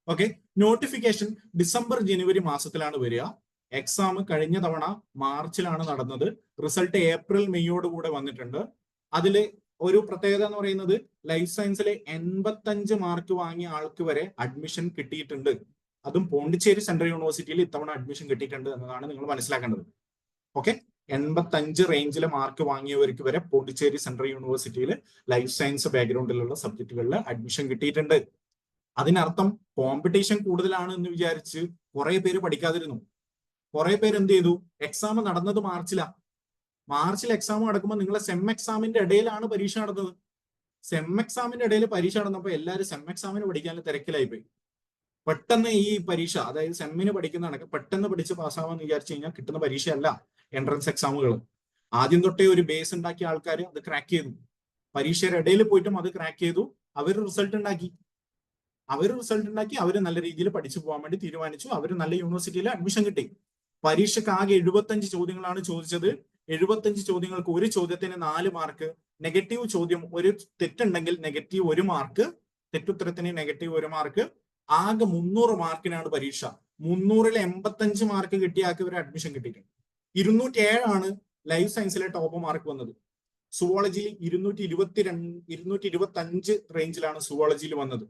ഓക്കെ, നോട്ടിഫിക്കേഷൻ ഡിസംബർ ജനുവരി മാസത്തിലാണ് വരിക. എക്സാം കഴിഞ്ഞ തവണ മാർച്ചിലാണ് നടന്നത്. റിസൾട്ട് ഏപ്രിൽ മെയ്യോട് കൂടെ വന്നിട്ടുണ്ട്. അതിൽ ഒരു പ്രത്യേകത എന്ന് പറയുന്നത് ലൈഫ് സയൻസിലെ 85 മാർക്ക് വാങ്ങിയ ആൾക്ക് വരെ അഡ്മിഷൻ കിട്ടിയിട്ടുണ്ട്. അതും പോണ്ടിച്ചേരി സെൻട്രൽ യൂണിവേഴ്സിറ്റിയിൽ ഇത്തവണ അഡ്മിഷൻ കിട്ടിയിട്ടുണ്ട് എന്നതാണ് നിങ്ങൾ മനസ്സിലാക്കേണ്ടത്. ഓക്കെ, 85 റേഞ്ചിലെ മാർക്ക് വാങ്ങിയവർക്ക് വരെ പോണ്ടിച്ചേരി സെൻട്രൽ യൂണിവേഴ്സിറ്റിയിൽ ലൈഫ് സയൻസ് ബാക്ക്ഗ്രൗണ്ടിലുള്ള സബ്ജക്റ്റുകളിൽ അഡ്മിഷൻ കിട്ടിയിട്ടുണ്ട്. അതിനർത്ഥം കോമ്പറ്റീഷൻ കൂടുതലാണ് എന്ന് വിചാരിച്ച് കുറെ പേര് പഠിക്കാതിരുന്നു. കുറെ പേര് എന്ത് ചെയ്തു? എക്സാം നടന്നത് മാർച്ചിൽ എക്സാം നടക്കുമ്പോൾ നിങ്ങളെ സെം എക്സാമിന്റെ ഇടയിലാണ് പരീക്ഷ നടന്നത്. സെം എക്സാമിന്റെ ഇടയിൽ പരീക്ഷ നടന്നപ്പോൾ എല്ലാവരും സെം എക്സാമിന് പഠിക്കാൻ തിരക്കിലായി പോയി. പെട്ടെന്ന് ഈ പരീക്ഷ, അതായത് സെമ്മിന് പഠിക്കുന്ന കണക്ക് പെട്ടെന്ന് പഠിച്ച് പാസ്സാവാന്ന് വിചാരിച്ചു കഴിഞ്ഞാൽ കിട്ടുന്ന പരീക്ഷയല്ല എൻട്രൻസ് എക്സാമുകൾ. ആദ്യം തൊട്ടേ ഒരു ബേസ് ഉണ്ടാക്കിയ ആൾക്കാർ അത് ക്രാക്ക് ചെയ്തു. പരീക്ഷയുടെ ഇടയിൽ പോയിട്ടും അത് ക്രാക്ക് ചെയ്തു. അവർ റിസൾട്ട് ഉണ്ടാക്കി. അവർ നല്ല രീതിയിൽ പഠിച്ചു പോകാൻ വേണ്ടി തീരുമാനിച്ചു. അവർ നല്ല യൂണിവേഴ്സിറ്റിയിൽ അഡ്മിഷൻ കിട്ടി. പരീക്ഷയ്ക്ക് ആകെ 75 ചോദ്യങ്ങളാണ് ചോദിച്ചത്. 75 ചോദ്യങ്ങൾക്ക് ഒരു ചോദ്യത്തിന് 4 മാർക്ക്. നെഗറ്റീവ് ചോദ്യം ഒരു തെറ്റുണ്ടെങ്കിൽ നെഗറ്റീവ് 1 മാർക്ക്, തെറ്റുത്തരത്തിന് നെഗറ്റീവ് 1 മാർക്ക്. ആകെ 300 മാർക്കിനാണ് പരീക്ഷ. 300-ൽ 85 മാർക്ക് കിട്ടിയ ആൾക്ക് ഒരു അഡ്മിഷൻ കിട്ടിയിട്ടുണ്ട്. 207 ലൈഫ് സയൻസിലെ ടോപ്പ് മാർക്ക് വന്നത്. സുവോളജിയിൽ 225 റേഞ്ചിലാണ് സുവോളജിയിൽ വന്നത്.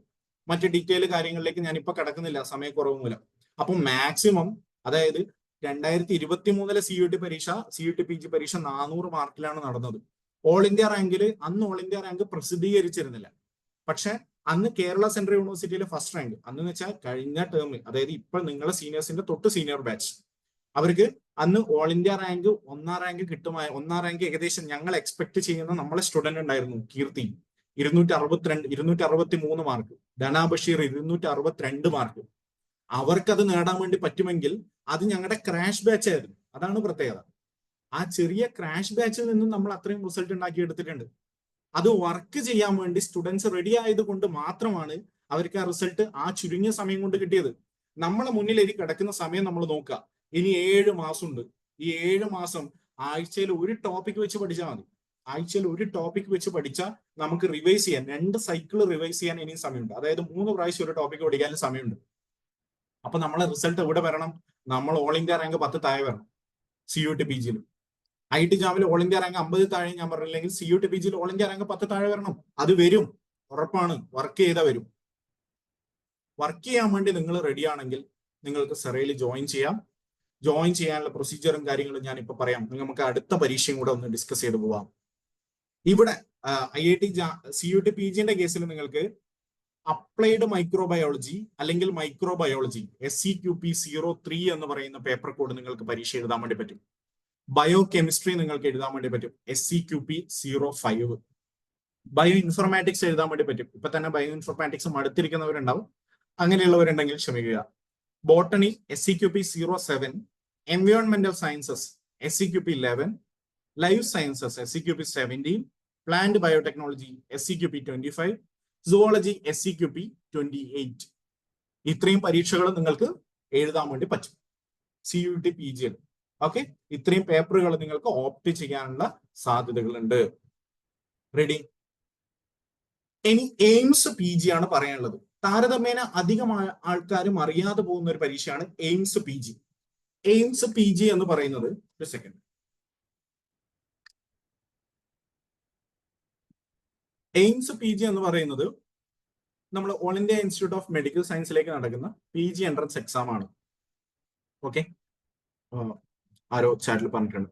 മറ്റ് ഡീറ്റെയിൽ കാര്യങ്ങളിലേക്ക് ഞാൻ ഇപ്പൊ കടക്കുന്നില്ല, സമയക്കുറവ് മൂലം. അപ്പൊ മാക്സിമം, അതായത് 2023 CUT PG പരീക്ഷ 400 മാർക്കിലാണ് നടന്നത്. ഓൾ ഇന്ത്യ റാങ്കിൽ, അന്ന് ഓൾ ഇന്ത്യ റാങ്ക് പ്രസിദ്ധീകരിച്ചിരുന്നില്ല. പക്ഷെ അന്ന് കേരള സെൻട്രൽ യൂണിവേഴ്സിറ്റിയിലെ ഫസ്റ്റ് റാങ്ക്, അന്ന് വെച്ചാൽ കഴിഞ്ഞ ടേമിൽ, അതായത് ഇപ്പൊ നിങ്ങളെ സീനിയേഴ്സിന്റെ തൊട്ട് സീനിയർ ബാച്ച്, അവർക്ക് അന്ന് ഓൾ ഇന്ത്യ റാങ്ക് 1ാം റാങ്ക് കിട്ടുമായ 1ാം റാങ്ക് ഏകദേശം ഞങ്ങൾ എക്സ്പെക്ട് ചെയ്യുന്ന നമ്മളെ സ്റ്റുഡന്റ് ഉണ്ടായിരുന്നു. കീർത്തി 263 മാർക്ക്, ധന ബഷീർ 262 മാർക്ക്. അവർക്കത് നേടാൻ വേണ്ടി പറ്റുമെങ്കിൽ അത് ഞങ്ങളുടെ ക്രാഷ് ബാച്ച് ആയിരുന്നു. അതാണ് പ്രത്യേകത. ആ ചെറിയ ക്രാഷ് ബാച്ചിൽ നിന്നും നമ്മൾ അത്രയും റിസൾട്ട് ഉണ്ടാക്കി എടുത്തിട്ടുണ്ട്. അത് വർക്ക് ചെയ്യാൻ വേണ്ടി സ്റ്റുഡൻസ് റെഡി ആയതുകൊണ്ട് മാത്രമാണ് അവർക്ക് ആ റിസൾട്ട് ആ ചുരുങ്ങിയ സമയം കൊണ്ട് കിട്ടിയത്. നമ്മളെ മുന്നിൽ ഇനി കിടക്കുന്ന സമയം നമ്മൾ നോക്കുക. ഇനി 7 മാസമുണ്ട്. ഈ 7 മാസം ആഴ്ചയിൽ ഒരു ടോപ്പിക് വെച്ച് പഠിച്ചാൽ മതി. ആഴ്ചയിൽ ഒരു ടോപ്പിക് വെച്ച് പഠിച്ചാൽ നമുക്ക് റിവൈസ് ചെയ്യാൻ, 2 സൈക്കിൾ റിവൈസ് ചെയ്യാൻ ഇനിയും സമയമുണ്ട്. അതായത് 3 പ്രാവശ്യം ഒരു ടോപ്പിക് പഠിക്കാനും സമയമുണ്ട്. അപ്പൊ നമ്മളെ റിസൾട്ട് എവിടെ വരണം? നമ്മൾ ഓൾ ഇന്ത്യ റാങ്ക് 10 താഴെ വരണം. CUT PG-യിൽ IT ജാമിൽ ഓൾ ഇന്ത്യ റാങ്ക് 50 താഴെ ഞാൻ പറഞ്ഞില്ലെങ്കിൽ CUT PG-യിൽ ഓൾ ഇന്ത്യ റാങ്ക് 10 താഴെ വരണം. അത് വരും, ഉറപ്പാണ്. വർക്ക് ചെയ്താൽ വരും. വർക്ക് ചെയ്യാൻ വേണ്ടി നിങ്ങൾ റെഡി ആണെങ്കിൽ നിങ്ങൾക്ക് സെറയിൽ ജോയിൻ ചെയ്യാം. ജോയിൻ ചെയ്യാനുള്ള പ്രൊസീജിയറും കാര്യങ്ങളും ഞാൻ ഇപ്പൊ പറയാം. നമുക്ക് അടുത്ത പരീക്ഷയും കൂടെ ഒന്ന് ഡിസ്കസ് ചെയ്ത് പോവാം. ഇവിടെ IIT CUT PG-ന്റെ കേസിൽ നിങ്ങൾക്ക് അപ്ലൈഡ് മൈക്രോബയോളജി അല്ലെങ്കിൽ മൈക്രോബയോളജി SCQP 03 എന്ന് പറയുന്ന പേപ്പർ കോഡ് നിങ്ങൾക്ക് പരീക്ഷ എഴുതാൻ വേണ്ടി പറ്റും. ബയോ കെമിസ്ട്രി നിങ്ങൾക്ക് എഴുതാൻ വേണ്ടി പറ്റും SCQP 05. ബയോ ഇൻഫർമാറ്റിക്സ് എഴുതാൻ വേണ്ടി പറ്റും. ഇപ്പൊ തന്നെ ബയോ ഇൻഫർമാറ്റിക്സ് മടുത്തിരിക്കുന്നവരുണ്ടാവും, അങ്ങനെയുള്ളവരുണ്ടെങ്കിൽ ക്ഷമിക്കുക. ബോട്ടണി SCQP 07, എൻവയോൺമെന്റൽ sciences SCQP 11, life sciences SCQP 17, plant biotechnology SCQP 25, zoology SCQP 28. ഇത്രയും പരീക്ഷകൾ നിങ്ങൾക്ക് എഴുതാൻ വേണ്ടി പറ്റും CUT PG-യിൽ. ഓക്കെ, ഇത്രയും പേപ്പറുകൾ നിങ്ങൾക്ക് ഓപ്റ്റ് ചെയ്യാനുള്ള സാധ്യതകളുണ്ട്. റെഡി? ഇനി എയിംസ് PG ആണ് പറയാനുള്ളത്. താരതമ്യേന അധികം ആൾക്കാരും അറിയാതെ പോകുന്ന ഒരു പരീക്ഷയാണ് എയിംസ് PG. എയിംസ് PG എന്ന് പറയുന്നത്, ഒരു സെക്കൻഡ്, എയിംസ് PG എന്ന് പറയുന്നത് നമ്മൾ all India institute of medical സയൻസിലേക്ക് നടക്കുന്ന PG എൻട്രൻസ് എക്സാം ആണ്. ഓക്കെ, ആരോ ചാറ്റിൽ പറഞ്ഞിട്ടുണ്ട്.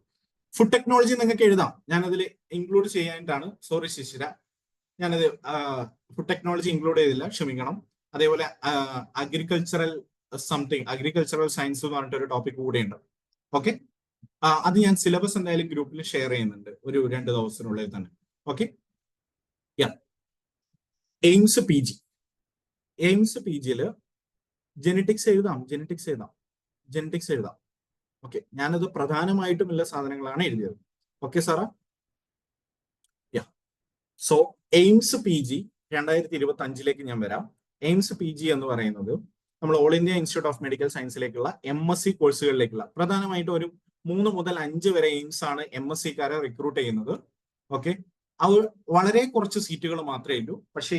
ഫുഡ് ടെക്നോളജി നിങ്ങൾക്ക് എഴുതാം, ഞാനതിൽ ഇൻക്ലൂഡ് ചെയ്യാനായിട്ടാണ്. സോറി ശിശിര, ഞാനത് ഫുഡ് ടെക്നോളജി ഇൻക്ലൂഡ് ചെയ്തില്ല, ക്ഷമിക്കണം. അതേപോലെ അഗ്രികൾച്ചറൽ സയൻസ് എന്ന് പറഞ്ഞിട്ട് ഒരു ടോപ്പിക് കൂടെ ഉണ്ട്. ഓക്കെ, അത് ഞാൻ സിലബസ് എന്തായാലും ഗ്രൂപ്പിൽ ഷെയർ ചെയ്യുന്നുണ്ട് ഒരു 2 ദിവസത്തിനുള്ളിൽ തന്നെ. ഓക്കെ, എയിംസ് PG-യിൽ ജെനറ്റിക്സ് എഴുതാം. ഓക്കെ, ഞാനത് പ്രധാനമായിട്ടും ഉള്ള സാധനങ്ങളാണ് എഴുതിയത്. ഓക്കെ സാറാ? സോ എയിംസ് PG 2025 ഞാൻ വരാം. എയിംസ് PG എന്ന് പറയുന്നത് നമ്മൾ all India institute of medical സയൻസിലേക്കുള്ള MSc കോഴ്സുകളിലേക്കുള്ള പ്രധാനമായിട്ടും ഒരു 3 മുതൽ 5 വരെ എയിംസ് ആണ് MSc-ക്കാരെ റിക്രൂട്ട് ചെയ്യുന്നത്. ഓക്കെ, അത് വളരെ കുറച്ച് സീറ്റുകൾ മാത്രമേ ഉള്ളൂ. പക്ഷേ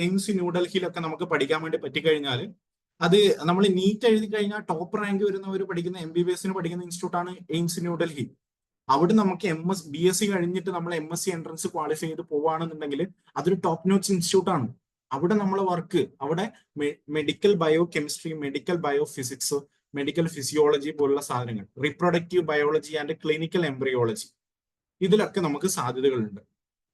എയിംസ് ന്യൂഡൽഹിയിലൊക്കെ നമുക്ക് പഠിക്കാൻ വേണ്ടി പറ്റിക്കഴിഞ്ഞാൽ, അത് നമ്മൾ നീറ്റ് എഴുതി കഴിഞ്ഞാൽ ടോപ്പ് റാങ്ക് വരുന്നവർ പഠിക്കുന്ന MBBS-ന് പഠിക്കുന്ന ഇൻസ്റ്റിറ്റ്യൂട്ടാണ് എയിംസ് ന്യൂഡൽഹി. അവിടെ നമുക്ക് BSc കഴിഞ്ഞിട്ട് നമ്മൾ MSc എൻട്രൻസ് ക്വാളിഫൈ ചെയ്ത് പോവുകയാണെന്നുണ്ടെങ്കിൽ അതൊരു ടോപ്പ് നോച്ച് ഇൻസ്റ്റിറ്റ്യൂട്ട് ആണ്. അവിടെ നമ്മളെ വർക്ക്, അവിടെ medical bio chemistry, medical bio physics, medical physiology പോലുള്ള സാധനങ്ങൾ, reproductive biology and clinical embryology, ഇതിലൊക്കെ നമുക്ക് സാധ്യതകളുണ്ട്.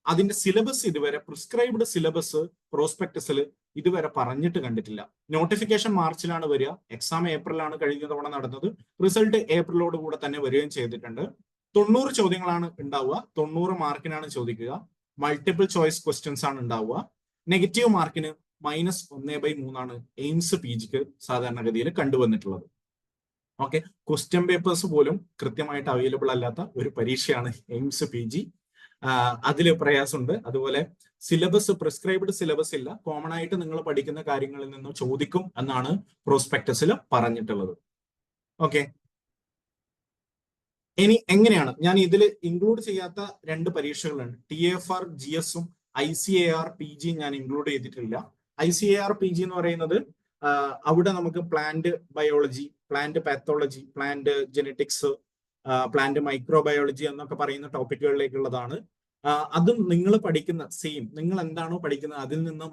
അതിന്റെ സിലബസ് ഇതുവരെ, പ്രിസ്ക്രൈബ്ഡ് സിലബസ് പ്രോസ്പെക്ടസിൽ ഇതുവരെ പറഞ്ഞിട്ട് കണ്ടിട്ടില്ല. നോട്ടിഫിക്കേഷൻ മാർച്ചിലാണ് വരിക, എക്സാം ഏപ്രിലാണ് കഴിഞ്ഞ തവണ നടന്നത്, റിസൾട്ട് ഏപ്രിലോട് കൂടെ തന്നെ വരികയും ചെയ്തിട്ടുണ്ട്. 90 ചോദ്യങ്ങളാണ് ഉണ്ടാവുക, 90 മാർക്കിനാണ് ചോദിക്കുക. മൾട്ടിപ്പിൾ ചോയ്സ് ക്വസ്റ്റ്യൻസ് ആണ് ഉണ്ടാവുക. നെഗറ്റീവ് മാർക്കിന് -1/3 ആണ് എയിംസ് PG-ക്ക് സാധാരണഗതിയിൽ കണ്ടുവന്നിട്ടുള്ളത്. ഓക്കെ, ക്വസ്റ്റ്യൻ പേപ്പേഴ്സ് പോലും കൃത്യമായിട്ട് അവൈലബിൾ അല്ലാത്ത ഒരു പരീക്ഷയാണ് എയിംസ് PG. അതിൽ പ്രയാസമുണ്ട്. അതുപോലെ സിലബസ്, പ്രിസ്ക്രൈബ്ഡ് സിലബസ് ഇല്ല, കോമൺ ആയിട്ട് നിങ്ങൾ പഠിക്കുന്ന കാര്യങ്ങളിൽ നിന്ന് ചോദിക്കും എന്നാണ് പ്രോസ്പെക്ടസിൽ പറഞ്ഞിട്ടുള്ളത്. ഓക്കെ, ഇനി എങ്ങനെയാണ് ഞാൻ ഇതിൽ ഇൻക്ലൂഡ് ചെയ്യാത്ത 2 പരീക്ഷകളുണ്ട്. TFR GS-ഉം ICAR PG ഞാൻ ഇൻക്ലൂഡ് ചെയ്തിട്ടില്ല. ICAR PG എന്ന് പറയുന്നത് അവിടെ നമുക്ക് plant biology, plant pathology, plant genetics, plant microbiology എന്നൊക്കെ പറയുന്ന ടോപ്പിക്കുകളിലേക്കുള്ളതാണ്. അതും നിങ്ങൾ പഠിക്കുന്ന സെയിം, നിങ്ങൾ എന്താണോ പഠിക്കുന്നത് അതിൽ നിന്ന്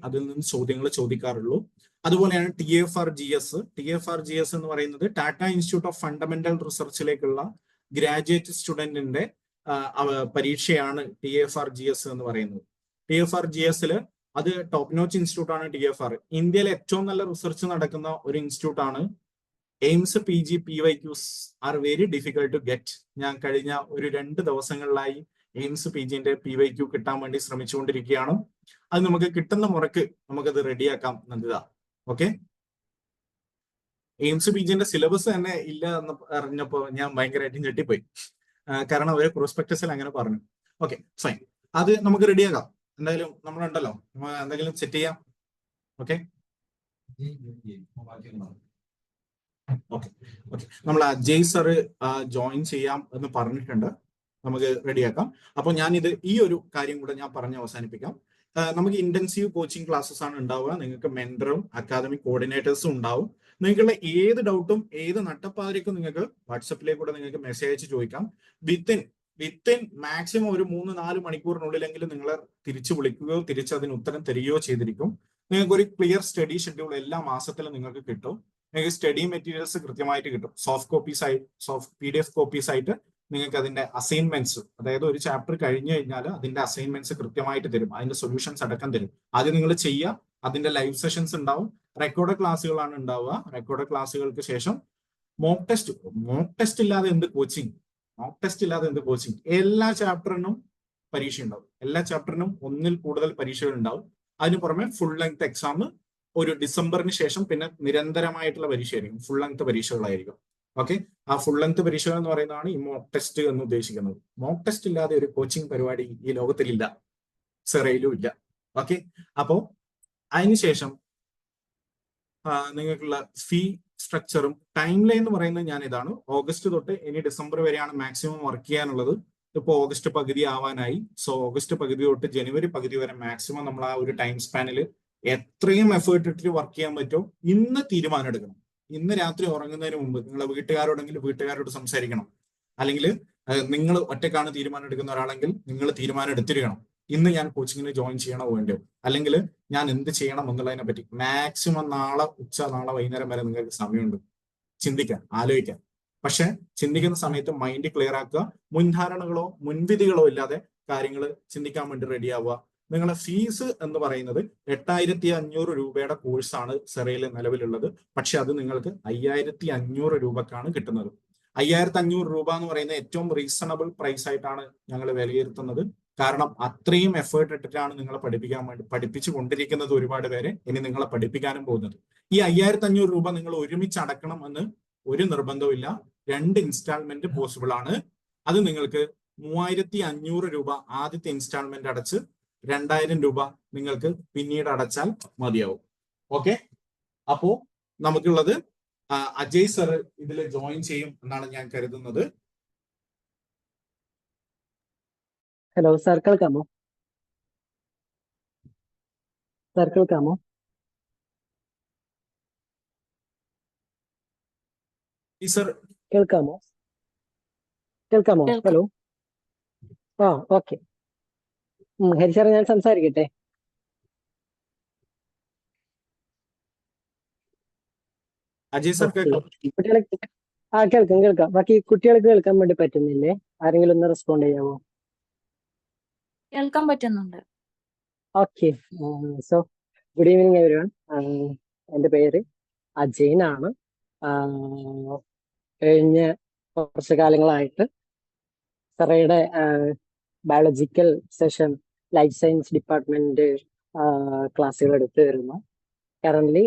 അതിൽ നിന്ന് ചോദ്യങ്ങൾ ചോദിക്കാറുള്ളൂ. അതുപോലെയാണ് TFR GS. TFR GS എന്ന് പറയുന്നത് ടാറ്റ ഇൻസ്റ്റിറ്റ്യൂട്ട് ഓഫ് ഫണ്ടമെന്റൽ റിസർച്ചിലേക്കുള്ള ഗ്രാജുവേറ്റ് സ്റ്റുഡന്റിന്റെ പരീക്ഷയാണ് TFR GS എന്ന് പറയുന്നത്. TFR GS-ൽ അത് ടോപ്പ് നോച്ച് ഇൻസ്റ്റിറ്റ്യൂട്ട് ആണ്. TFR ഇന്ത്യയിലെ ഏറ്റവും നല്ല റിസർച്ച് നടക്കുന്ന ഒരു ഇൻസ്റ്റിറ്റ്യൂട്ട് ആണ്. AIIMS PG PYQs are very difficult to get. ഞാൻ കഴിഞ്ഞ ഒരു 2 ദിവസങ്ങളിലായി എയിംസ് PGന്റെ PYQ കിട്ടാൻ വേണ്ടി ശ്രമിച്ചുകൊണ്ടിരിക്കുകയാണ്. അത് നമുക്ക് കിട്ടുന്ന മുറക്ക് നമുക്കത് റെഡിയാക്കാം നന്ദിത. ഓക്കെ, എയിംസ് PGന്റെ സിലബസ് തന്നെ ഇല്ല എന്ന് അറിഞ്ഞപ്പോ ഞാൻ ഭയങ്കരമായിട്ട് ഞെട്ടിപ്പോയി. കാരണം അവര് പ്രോസ്പെക്ടസിൽ അങ്ങനെ പറഞ്ഞു. ഓക്കെ ഫൈൻ, അത് നമുക്ക് റെഡിയാക്കാം. എന്തായാലും നമ്മളുണ്ടല്ലോ, എന്തെങ്കിലും സെറ്റ് ചെയ്യാം. ഓക്കെ ഓക്കെ ഓക്കെ, നമ്മൾ അജയ് സാറ് ജോയിൻ ചെയ്യാം എന്ന് പറഞ്ഞിട്ടുണ്ട്. നമുക്ക് റെഡിയാക്കാം. അപ്പൊ ഞാനിത് ഈ ഒരു കാര്യം കൂടെ ഞാൻ പറഞ്ഞ് അവസാനിപ്പിക്കാം. നമുക്ക് ഇന്റൻസീവ് കോച്ചിങ് ക്ലാസ്സസ് ആണ് ഉണ്ടാവുക. നിങ്ങൾക്ക് മെന്ററും അക്കാദമിക് കോർഡിനേറ്റേഴ്സും ഉണ്ടാവും. നിങ്ങൾക്കുള്ള ഏത് ഡൗട്ടും ഏത് നട്ടപ്പാതിരിക്കും നിങ്ങൾക്ക് വാട്സപ്പിലേക്കൂടെ നിങ്ങൾക്ക് മെസ്സേജ് അയച്ച് ചോദിക്കാം. വിത്തിൻ മാക്സിമം ഒരു 3-4 മണിക്കൂറിനുള്ളിലെങ്കിലും നിങ്ങളെ തിരിച്ചു വിളിക്കുകയോ അതിന് ഉത്തരം തരികയോ ചെയ്തിരിക്കും. നിങ്ങൾക്ക് ഒരു ക്ലിയർ സ്റ്റഡി ഷെഡ്യൂൾ എല്ലാ മാസത്തിലും നിങ്ങൾക്ക് കിട്ടും. നിങ്ങൾക്ക് സ്റ്റഡി മെറ്റീരിയൽസ് കൃത്യമായിട്ട് കിട്ടും. PDF കോപ്പീസ് ആയിട്ട് നിങ്ങൾക്ക് അതിന്റെ അസൈൻമെന്റ്സ്, അതായത് ഒരു ചാപ്റ്റർ കഴിഞ്ഞു കഴിഞ്ഞാൽ അതിന്റെ അസൈൻമെന്റ്സ് കൃത്യമായിട്ട് തരും. അതിന്റെ സൊല്യൂഷൻസ് അടക്കം തരും. ആദ്യം നിങ്ങൾ ചെയ്യുക. അതിന്റെ ലൈവ് സെഷൻസ് ഉണ്ടാവും. റെക്കോർഡ് ക്ലാസ്സുകളാണ് ഉണ്ടാവുക. റെക്കോർഡ് ക്ലാസ്സുകൾക്ക് ശേഷം മോക്ക് ടെസ്റ്റ് ഇല്ലാതെ എന്ത് കോച്ചിങ്? എല്ലാ ചാപ്റ്ററിനും പരീക്ഷ ഉണ്ടാവും. എല്ലാ ചാപ്റ്ററിനും 1-ൽ കൂടുതൽ പരീക്ഷകൾ ഉണ്ടാവും. അതിന് പുറമെ ഫുൾ ലെങ്ത് എക്സാം ഒരു ഡിസംബറിന് ശേഷം പിന്നെ നിരന്തരമായിട്ടുള്ള പരീക്ഷയായിരിക്കും. ഫുൾ ലെങ്ത് പരീക്ഷകളായിരിക്കും. ഓക്കെ, ആ ഫുൾ ലെങ്ത് പരീക്ഷകൾ എന്ന് പറയുന്നതാണ് ഈ മോക്ക് ടെസ്റ്റ് എന്ന് ഉദ്ദേശിക്കുന്നത്. മോക്ക് ടെസ്റ്റ് ഇല്ലാതെ ഒരു കോച്ചിങ് പരിപാടി ഈ ലോകത്തിലില്ല, സെറയിലും ഇല്ല. ഓക്കെ, അപ്പോ അതിനുശേഷം നിങ്ങൾക്കുള്ള ഫീ സ്ട്രക്ചറും ടൈം ലൈൻ എന്ന് പറയുന്നത് ഞാൻ ഇതാണ്. ഓഗസ്റ്റ് തൊട്ട് ഇനി ഡിസംബർ വരെയാണ് മാക്സിമം വർക്ക് ചെയ്യാനുള്ളത്. ഇപ്പോൾ ഓഗസ്റ്റ് പകുതി ആവാനായി. സോ ഓഗസ്റ്റ് പകുതി തൊട്ട് ജനുവരി പകുതി വരെ മാക്സിമം നമ്മൾ ആ ഒരു ടൈം സ്പാനിൽ എത്രയും എഫേർട്ട് ഇട്ടിട്ട് വർക്ക് ചെയ്യാൻ പറ്റുമോ ഇന്ന് തീരുമാനം എടുക്കണം. ഇന്ന് രാത്രി ഉറങ്ങുന്നതിന് മുമ്പ് നിങ്ങളെ വീട്ടുകാരോട് സംസാരിക്കണം. അല്ലെങ്കിൽ നിങ്ങൾ ഒറ്റക്കാണ് തീരുമാനം എടുക്കുന്ന ഒരാളെങ്കിൽ നിങ്ങൾ തീരുമാനം എടുത്തിരിക്കണം. ഇന്ന് ഞാൻ കോച്ചിങ്ങിന് ജോയിൻ ചെയ്യണോ വേണ്ടോ, അല്ലെങ്കിൽ ഞാൻ എന്ത് ചെയ്യണം എന്നുള്ളതിനെ പറ്റി മാക്സിമം നാളെ വൈകുന്നേരം വരെ നിങ്ങൾക്ക് സമയമുണ്ട് ചിന്തിക്കാൻ, ആലോചിക്കാൻ. പക്ഷെ ചിന്തിക്കുന്ന സമയത്ത് മൈൻഡ് ക്ലിയർ ആക്കുക. മുൻധാരണകളോ മുൻവിധികളോ ഇല്ലാതെ കാര്യങ്ങൾ ചിന്തിക്കാൻ വേണ്ടി റെഡി ആവുക. നിങ്ങളുടെ ഫീസ് എന്ന് പറയുന്നത് 8500 രൂപയുടെ കോഴ്സാണ് സെറയിൽ നിലവിലുള്ളത്. പക്ഷെ അത് നിങ്ങൾക്ക് 5500 രൂപക്കാണ് കിട്ടുന്നത്. 5500 രൂപ എന്ന് പറയുന്നത് ഏറ്റവും റീസണബിൾ പ്രൈസ് ആയിട്ടാണ് ഞങ്ങൾ വിലയിരുത്തുന്നത്. കാരണം അത്രയും എഫേർട്ട് ഇട്ടിട്ടാണ് നിങ്ങളെ പഠിപ്പിച്ചു കൊണ്ടിരിക്കുന്നത് ഒരുപാട് പേരെ. ഇനി നിങ്ങളെ പഠിപ്പിക്കാനും പോകുന്നത്. ഈ 5500 രൂപ നിങ്ങൾ ഒരുമിച്ച് അടക്കണം എന്ന് ഒരു നിർബന്ധമില്ല. 2 ഇൻസ്റ്റാൾമെന്റ് പോസിബിൾ ആണ്. അത് നിങ്ങൾക്ക് 3500 രൂപ ആദ്യത്തെ ഇൻസ്റ്റാൾമെന്റ് അടച്ച് 2000 രൂപ നിങ്ങൾക്ക് പിന്നീട് അടച്ചാൽ മതിയാവും. ഓക്കെ, അപ്പോ നമുക്കുള്ളത് അജയ് സർ ഇതിൽ ജോയിൻ ചെയ്യും എന്നാണ് ഞാൻ കരുതുന്നത്. ഹലോ സാർ, കേൾക്കാമോ? സർ കേൾക്കാമോ? ഹലോ. ഓക്കെ. ഹരി സാർ, ഞാൻ സംസാരിക്കട്ടെ? അജയ് സർ കുട്ടികളെ കേൾക്കാം. ബാക്കി കുട്ടികൾക്ക് കേൾക്കാൻ വേണ്ടി പറ്റുന്നില്ലേ? ആരെങ്കിലും ഒന്ന് റെസ്പോണ്ട് ചെയ്യാവോ? കേൾക്കാൻ പറ്റുന്നുണ്ട്. Okay, so good evening everyone. എൻ്റെ പേര് അജയൻ ആണ്. കഴിഞ്ഞ കുറച്ച് കാലങ്ങളായിട്ട് സെറയുടെ biological session life science department ക്ലാസ്സുകൾ എടുത്തു വരുന്നു. കറന്റ്ലി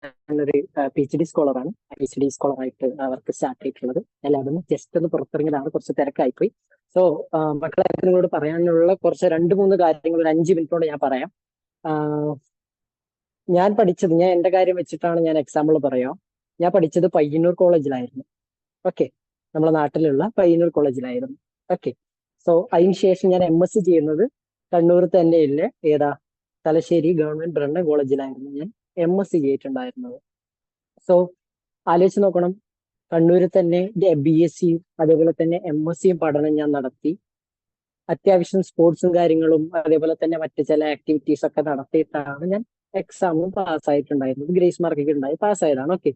ഞാനൊരു PhD സ്കോളറാണ്. PhD സ്കോളറായിട്ട് വർക്ക് സ്റ്റാർട്ട് ചെയ്തിട്ടുള്ളത്. എല്ലാവരും ജസ്റ്റ് ഒന്ന് പുറത്തിറങ്ങിയതാണ്, കുറച്ച് തിരക്കായിപ്പോയി. സോ മക്കളെ നിങ്ങളോട് പറയാനുള്ള കുറച്ച് 2-3 കാര്യങ്ങൾ ഒരു 5 മിനിറ്റോടെ ഞാൻ പറയാം. ഞാൻ എൻ്റെ കാര്യം വെച്ചിട്ടാണ് ഞാൻ എക്സാമ്പിൾ പറയാം. ഞാൻ പഠിച്ചത് പയ്യന്നൂർ കോളേജിലായിരുന്നു. ഓക്കെ, നമ്മുടെ നാട്ടിലുള്ള പയ്യന്നൂർ കോളേജിലായിരുന്നു. ഓക്കെ, സോ അതിനുശേഷം ഞാൻ MSc ചെയ്യുന്നത് കണ്ണൂർ തന്നെയില്ലേ ഏതാ തലശ്ശേരി ഗവൺമെന്റ് ബ്രണ്ണൻ കോളേജിലായിരുന്നു ഞാൻ MSc ചെയ്തിട്ടുണ്ടായിരുന്നത്. സോ ആലോചിച്ച് നോക്കണം, കണ്ണൂരിൽ തന്നെ BSc അതേപോലെ തന്നെ MSc പഠനം ഞാൻ നടത്തി. അത്യാവശ്യം സ്പോർട്സും കാര്യങ്ങളും അതേപോലെ തന്നെ മറ്റു ചില ആക്ടിവിറ്റീസ് ഒക്കെ നടത്തിയിട്ടാണ് ഞാൻ എക്സാമും പാസ്സായിട്ടുണ്ടായിരുന്നത്. ഗ്രേസ് മാർക്കൊക്കെ ഉണ്ടായി പാസ്സായതാണ്. ഓക്കെ,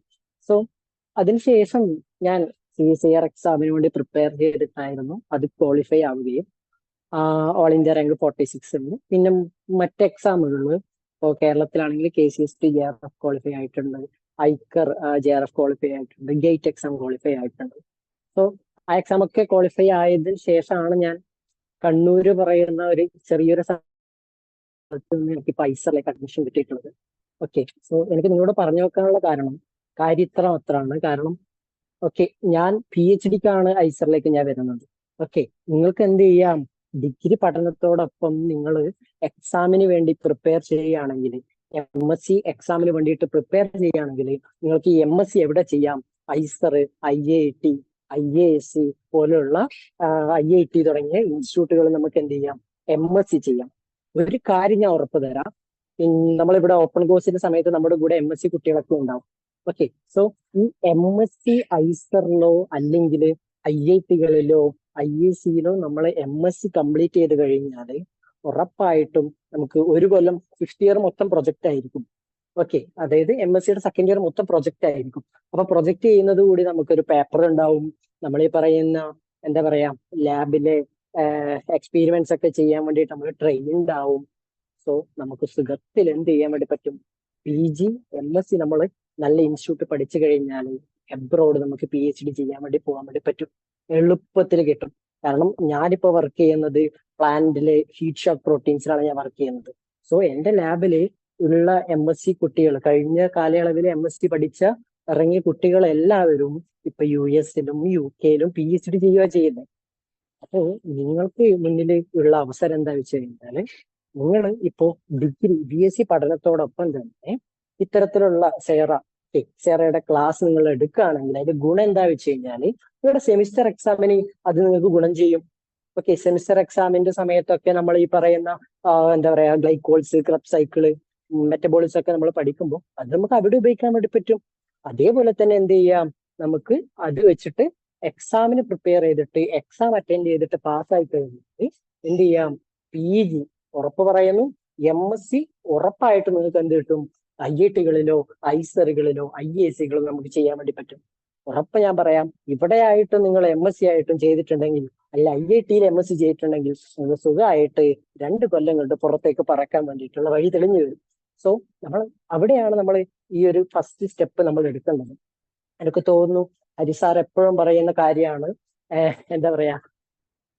സോ അതിനുശേഷം ഞാൻ CSIR എക്സാമിന് വേണ്ടി പ്രിപ്പയർ ചെയ്തിട്ടായിരുന്നു. അത് ക്വാളിഫൈ ആവുകയും ഓൾ ഇന്ത്യ റാങ്ക് 46 ഉണ്ട്. പിന്നെ മറ്റ് എക്സാമുകളിൽ ഇപ്പോൾ കേരളത്തിലാണെങ്കിൽ KCST JRF ക്വാളിഫൈ ആയിട്ടുണ്ട്, ഐക്കർ JRF ക്വാളിഫൈ ആയിട്ടുണ്ട്, ഗേറ്റ് എക്സാം ക്വാളിഫൈ ആയിട്ടുണ്ട്. സോ ആ എക്സാം ഒക്കെ ക്വാളിഫൈ ആയതിനു ശേഷമാണ് ഞാൻ കണ്ണൂര് പറയുന്ന ഒരു ചെറിയൊരു സ്ഥലത്ത് നിന്ന് എനിക്ക് പൈസയിലേക്ക് അഡ്മിഷൻ കിട്ടിയിട്ടുള്ളത്. ഓക്കെ, സോ എനിക്ക് നിങ്ങളോട് പറഞ്ഞു വെക്കാനുള്ള കാര്യം ഇത്ര മാത്രമാണ്. കാരണം ഓക്കെ, ഞാൻ PhDക്കാണ് ഐസറിലേക്ക് ഞാൻ വരുന്നത്. ഓക്കെ, നിങ്ങൾക്ക് എന്ത് ചെയ്യാം, ഡിഗ്രി പഠനത്തോടൊപ്പം നിങ്ങൾ എക്സാമിന് വേണ്ടി പ്രിപ്പയർ ചെയ്യുകയാണെങ്കിൽ, MSc എക്സാമിന് വേണ്ടിയിട്ട് പ്രിപ്പയർ ചെയ്യുകയാണെങ്കിൽ നിങ്ങൾക്ക് ഈ MSc എവിടെ ചെയ്യാം? ഐസർ, IIT, IASc പോലെയുള്ള IIT തുടങ്ങിയ ഇൻസ്റ്റിറ്റ്യൂട്ടുകൾ നമുക്ക് എന്ത് ചെയ്യാം, MSc ചെയ്യാം. ഒരു കാര്യം ഞാൻ ഉറപ്പ് തരാം, നമ്മളിവിടെ ഓപ്പൺ കോഴ്സിന്റെ സമയത്ത് നമ്മുടെ കൂടെ MSc കുട്ടികളൊക്കെ ഉണ്ടാവും. ഓക്കെ, സോ ഈ MSc ഐസറിലോ അല്ലെങ്കിൽ IIT-കളിലോ IAC-യിലോ നമ്മൾ MSc കംപ്ലീറ്റ് ചെയ്ത് കഴിഞ്ഞാൽ ഉറപ്പായിട്ടും നമുക്ക് ഒരു കൊല്ലം ഫിഫ്ത് ഇയർ മൊത്തം പ്രൊജക്റ്റ് ആയിരിക്കും. ഓക്കെ, അതായത് MSc-യുടെ സെക്കൻഡ് ഇയർ മൊത്തം പ്രൊജക്റ്റ് ആയിരിക്കും. അപ്പൊ പ്രൊജക്റ്റ് ചെയ്യുന്നത് കൂടി നമുക്കൊരു പേപ്പർ ഉണ്ടാവും. നമ്മൾ ഈ പറയുന്ന എന്താ പറയാ ലാബിലെ എക്സ്പീരിമെന്റ്സ് ഒക്കെ ചെയ്യാൻ വേണ്ടിയിട്ട് നമ്മൾ ട്രെയിനിങ് ആവും. സോ നമുക്ക് സുഖത്തിൽ എന്ത് ചെയ്യാൻ വേണ്ടി പറ്റും, PG MSc നമ്മൾ നല്ല ഇൻസ്റ്റിറ്റ്യൂട്ട് പഠിച്ചു കഴിഞ്ഞാൽ എബ്രോഡ് നമുക്ക് PhD ചെയ്യാൻ വേണ്ടി പോകാൻ വേണ്ടി പറ്റും, എളുപ്പത്തിൽ കിട്ടും. കാരണം ഞാനിപ്പോ വർക്ക് ചെയ്യുന്നത് പ്ലാന്റിലെ ഹീറ്റ് ഷോക്ക് പ്രോട്ടീൻസിലാണ് ഞാൻ വർക്ക് ചെയ്യുന്നത്. സോ എന്റെ ലാബില് ഉള്ള MSc കുട്ടികൾ, കഴിഞ്ഞ കാലയളവിൽ MSc പഠിച്ച ഇറങ്ങിയ കുട്ടികൾ എല്ലാവരും ഇപ്പൊ US-ലും UK-ലും PhD ചെയ്യുക ചെയ്യുന്നത്. അപ്പോ നിങ്ങൾക്ക് മുന്നിൽ ഉള്ള അവസരം എന്താ വെച്ച് കഴിഞ്ഞാല്, നിങ്ങൾ ഇപ്പോ ഡിഗ്രി BSc പഠനത്തോടൊപ്പം തന്നെ ഇത്തരത്തിലുള്ള സെറയുടെ ക്ലാസ് നിങ്ങൾ എടുക്കുകയാണെങ്കിൽ അതിന്റെ ഗുണം എന്താ വെച്ച് കഴിഞ്ഞാല്, നിങ്ങളുടെ സെമിസ്റ്റർ എക്സാമിന് അത് നിങ്ങൾക്ക് ഗുണം ചെയ്യും. ഓക്കെ, സെമിസ്റ്റർ എക്സാമിന്റെ സമയത്തൊക്കെ നമ്മൾ ഈ പറയുന്ന എന്താ പറയാ ഗ്ലൈക്കോൾസ്, ക്രബ് സൈക്കിള്, മെറ്റബോളിസം ഒക്കെ നമ്മൾ പഠിക്കുമ്പോൾ അത് നമുക്ക് അവിടെ ഉപയോഗിക്കാൻ വേണ്ടി പറ്റും. അതേപോലെ തന്നെ എന്ത് ചെയ്യാം, നമുക്ക് അത് വെച്ചിട്ട് എക്സാമിന് പ്രിപ്പയർ ചെയ്തിട്ട് എക്സാം അറ്റൻഡ് ചെയ്തിട്ട് പാസ്സായി കഴിഞ്ഞിട്ട് എന്ത് ചെയ്യാം, PG ഉറപ്പ് പറയുന്നു, MSc ഉറപ്പായിട്ട് നിങ്ങൾക്ക് എന്ത് കിട്ടും, IIT-കളിലോ ഐസറുകളിലോ IAC-കളിലോ നമുക്ക് ചെയ്യാൻ വേണ്ടി പറ്റും. ഉറപ്പ് ഞാൻ പറയാം, ഇവിടെ ആയിട്ട് നിങ്ങൾ MSc ആയിട്ടും ചെയ്തിട്ടുണ്ടെങ്കിൽ അല്ല IIT-യിൽ MSc ചെയ്തിട്ടുണ്ടെങ്കിൽ നിങ്ങൾ സുഖമായിട്ട് 2 കൊല്ലം കൊണ്ട് പുറത്തേക്ക് പറക്കാൻ വേണ്ടിയിട്ടുള്ള വഴി തെളിഞ്ഞു വരും. സോ അവിടെയാണ് നമ്മൾ ഈ ഒരു ഫസ്റ്റ് സ്റ്റെപ്പ് നമ്മൾ എടുക്കേണ്ടത്. എനിക്ക് തോന്നുന്നു ഹരിസാർ എപ്പോഴും പറയുന്ന കാര്യമാണ്, എന്താ പറയാ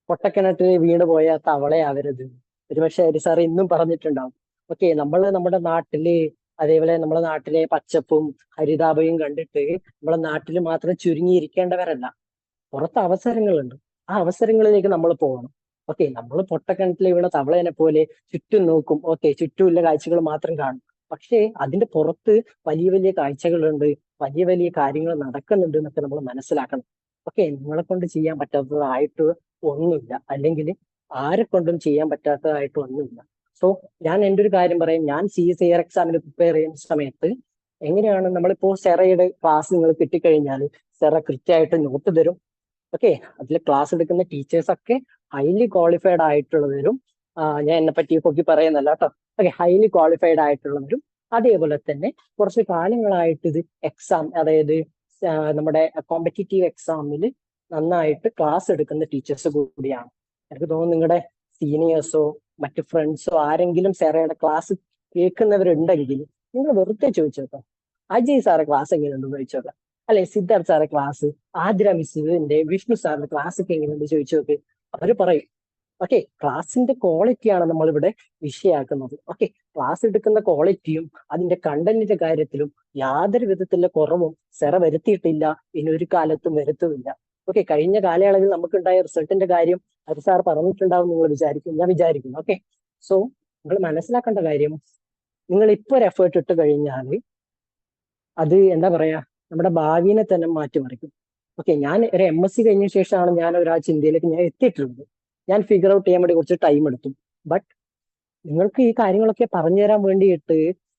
പൊട്ടക്കിണറ്റിൽ വീണ് പോയ തവളയാവരുത്. ഒരുപക്ഷെ ഹരിസാർ ഇന്നും പറഞ്ഞിട്ടുണ്ടാവും. ഓക്കെ, നമ്മുടെ നാട്ടില് അതേപോലെ നമ്മുടെ നാട്ടിലെ പച്ചപ്പും ഹരിതാപയും കണ്ടിട്ട് നമ്മുടെ നാട്ടിൽ മാത്രം ചുരുങ്ങിയിരിക്കേണ്ടവരല്ല, പുറത്ത് അവസരങ്ങളുണ്ട്. ആ അവസരങ്ങളിലേക്ക് നമ്മൾ പോകണം. ഓക്കെ, നമ്മൾ പൊട്ടക്കിണറ്റിൽ വീണ തവളേനെ പോലെ ചുറ്റും നോക്കും. ഓക്കെ, ചുറ്റുമുള്ള കാഴ്ചകൾ മാത്രം കാണും. പക്ഷേ അതിന്റെ പുറത്ത് വലിയ വലിയ കാഴ്ചകളുണ്ട്, വലിയ വലിയ കാര്യങ്ങൾ നടക്കുന്നുണ്ട് എന്നൊക്കെ നമ്മൾ മനസ്സിലാക്കണം. ഓക്കെ, നിങ്ങളെ കൊണ്ട് ചെയ്യാൻ പറ്റാത്തതായിട്ട് ഒന്നുമില്ല, അല്ലെങ്കിൽ ആരെ കൊണ്ടും ചെയ്യാൻ പറ്റാത്തതായിട്ട് ഒന്നുമില്ല. സോ ഞാൻ എൻ്റെ ഒരു കാര്യം പറയും, ഞാൻ CSIR എക്സാമിന് പ്രിപ്പയർ ചെയ്യുന്ന സമയത്ത് എങ്ങനെയാണ്, നമ്മളിപ്പോ സെറയുടെ ക്ലാസ് നിങ്ങൾ കിട്ടിക്കഴിഞ്ഞാൽ സെറ കൃത്യമായിട്ട് നോട്ട് തരും. ഓക്കെ, അതിൽ ക്ലാസ് എടുക്കുന്ന ടീച്ചേഴ്സ് ഒക്കെ ഹൈലി ക്വാളിഫൈഡ് ആയിട്ടുള്ളവരും, ഞാൻ എന്നെ പറ്റി പൊക്കി പറയുന്നല്ല കേട്ടോ, ഓക്കെ, ഹൈലി ക്വാളിഫൈഡ് ആയിട്ടുള്ളവരും അതേപോലെ തന്നെ കുറച്ച് കാലങ്ങളായിട്ട് ഇത് എക്സാം, അതായത് നമ്മുടെ കോമ്പറ്റീറ്റീവ് എക്സാമിൽ നന്നായിട്ട് ക്ലാസ് എടുക്കുന്ന ടീച്ചേഴ്സ് കൂടിയാണ്. എനിക്ക് തോന്നുന്നു നിങ്ങളുടെ സീനിയേഴ്സോ മറ്റു ഫ്രണ്ട്സോ ആരെങ്കിലും സെറയുടെ ക്ലാസ് കേൾക്കുന്നവരുണ്ടെങ്കിൽ നിങ്ങൾ വെറുതെ ചോദിച്ചോക്കാം, അജയ് സാറെ ക്ലാസ് എങ്ങനെയുണ്ടെന്ന് ചോദിച്ചോക്കാം, അല്ലെ സിദ്ധാർത്ഥ് സാറെ ക്ലാസ്, ആതിര മിസ്സിന്റെ, വിഷ്ണു സാറിന്റെ ക്ലാസ് ഒക്കെ എങ്ങനെയുണ്ട് ചോദിച്ചു നോക്ക്. അവര് പറയും. ഓക്കെ, ക്ലാസിന്റെ ക്വാളിറ്റിയാണ് നമ്മളിവിടെ വിഷയമാക്കുന്നത്. ഓക്കെ, ക്ലാസ് എടുക്കുന്ന ക്വാളിറ്റിയും അതിന്റെ കണ്ടന്റിന്റെ കാര്യത്തിലും യാതൊരു വിധത്തിലുള്ള കുറവും സെറ വരുത്തിയിട്ടില്ല, ഇനി ഒരു കാലത്തും വരുത്തുമില്ല. ഓക്കെ, കഴിഞ്ഞ കാലയളവിൽ നമുക്കുണ്ടായ റിസൾട്ടിന്റെ കാര്യം അത് സാർ പറഞ്ഞിട്ടുണ്ടാവും ഞാൻ വിചാരിക്കുന്നു. ഓക്കെ, സോ നിങ്ങൾ മനസ്സിലാക്കേണ്ട കാര്യം, നിങ്ങൾ ഇപ്പൊ ഒരു എഫേർട്ട് ഇട്ട് കഴിഞ്ഞാൽ അത് എന്താ പറയാ നമ്മുടെ ഭാവിനെ തന്നെ മാറ്റിമറിക്കും. ഓക്കെ, ഞാൻ ഒരു MSc കഴിഞ്ഞ ശേഷമാണ് ഞാൻ ഒരു ചിന്തയിലേക്ക് ഞാൻ എത്തിയിട്ടുള്ളത്. ഞാൻ ഫിഗർ ഔട്ട് ചെയ്യാൻ വേണ്ടി കുറച്ച് ടൈം എടുത്തു. ബട്ട് നിങ്ങൾക്ക് ഈ കാര്യങ്ങളൊക്കെ പറഞ്ഞു തരാൻ വേണ്ടിയിട്ട്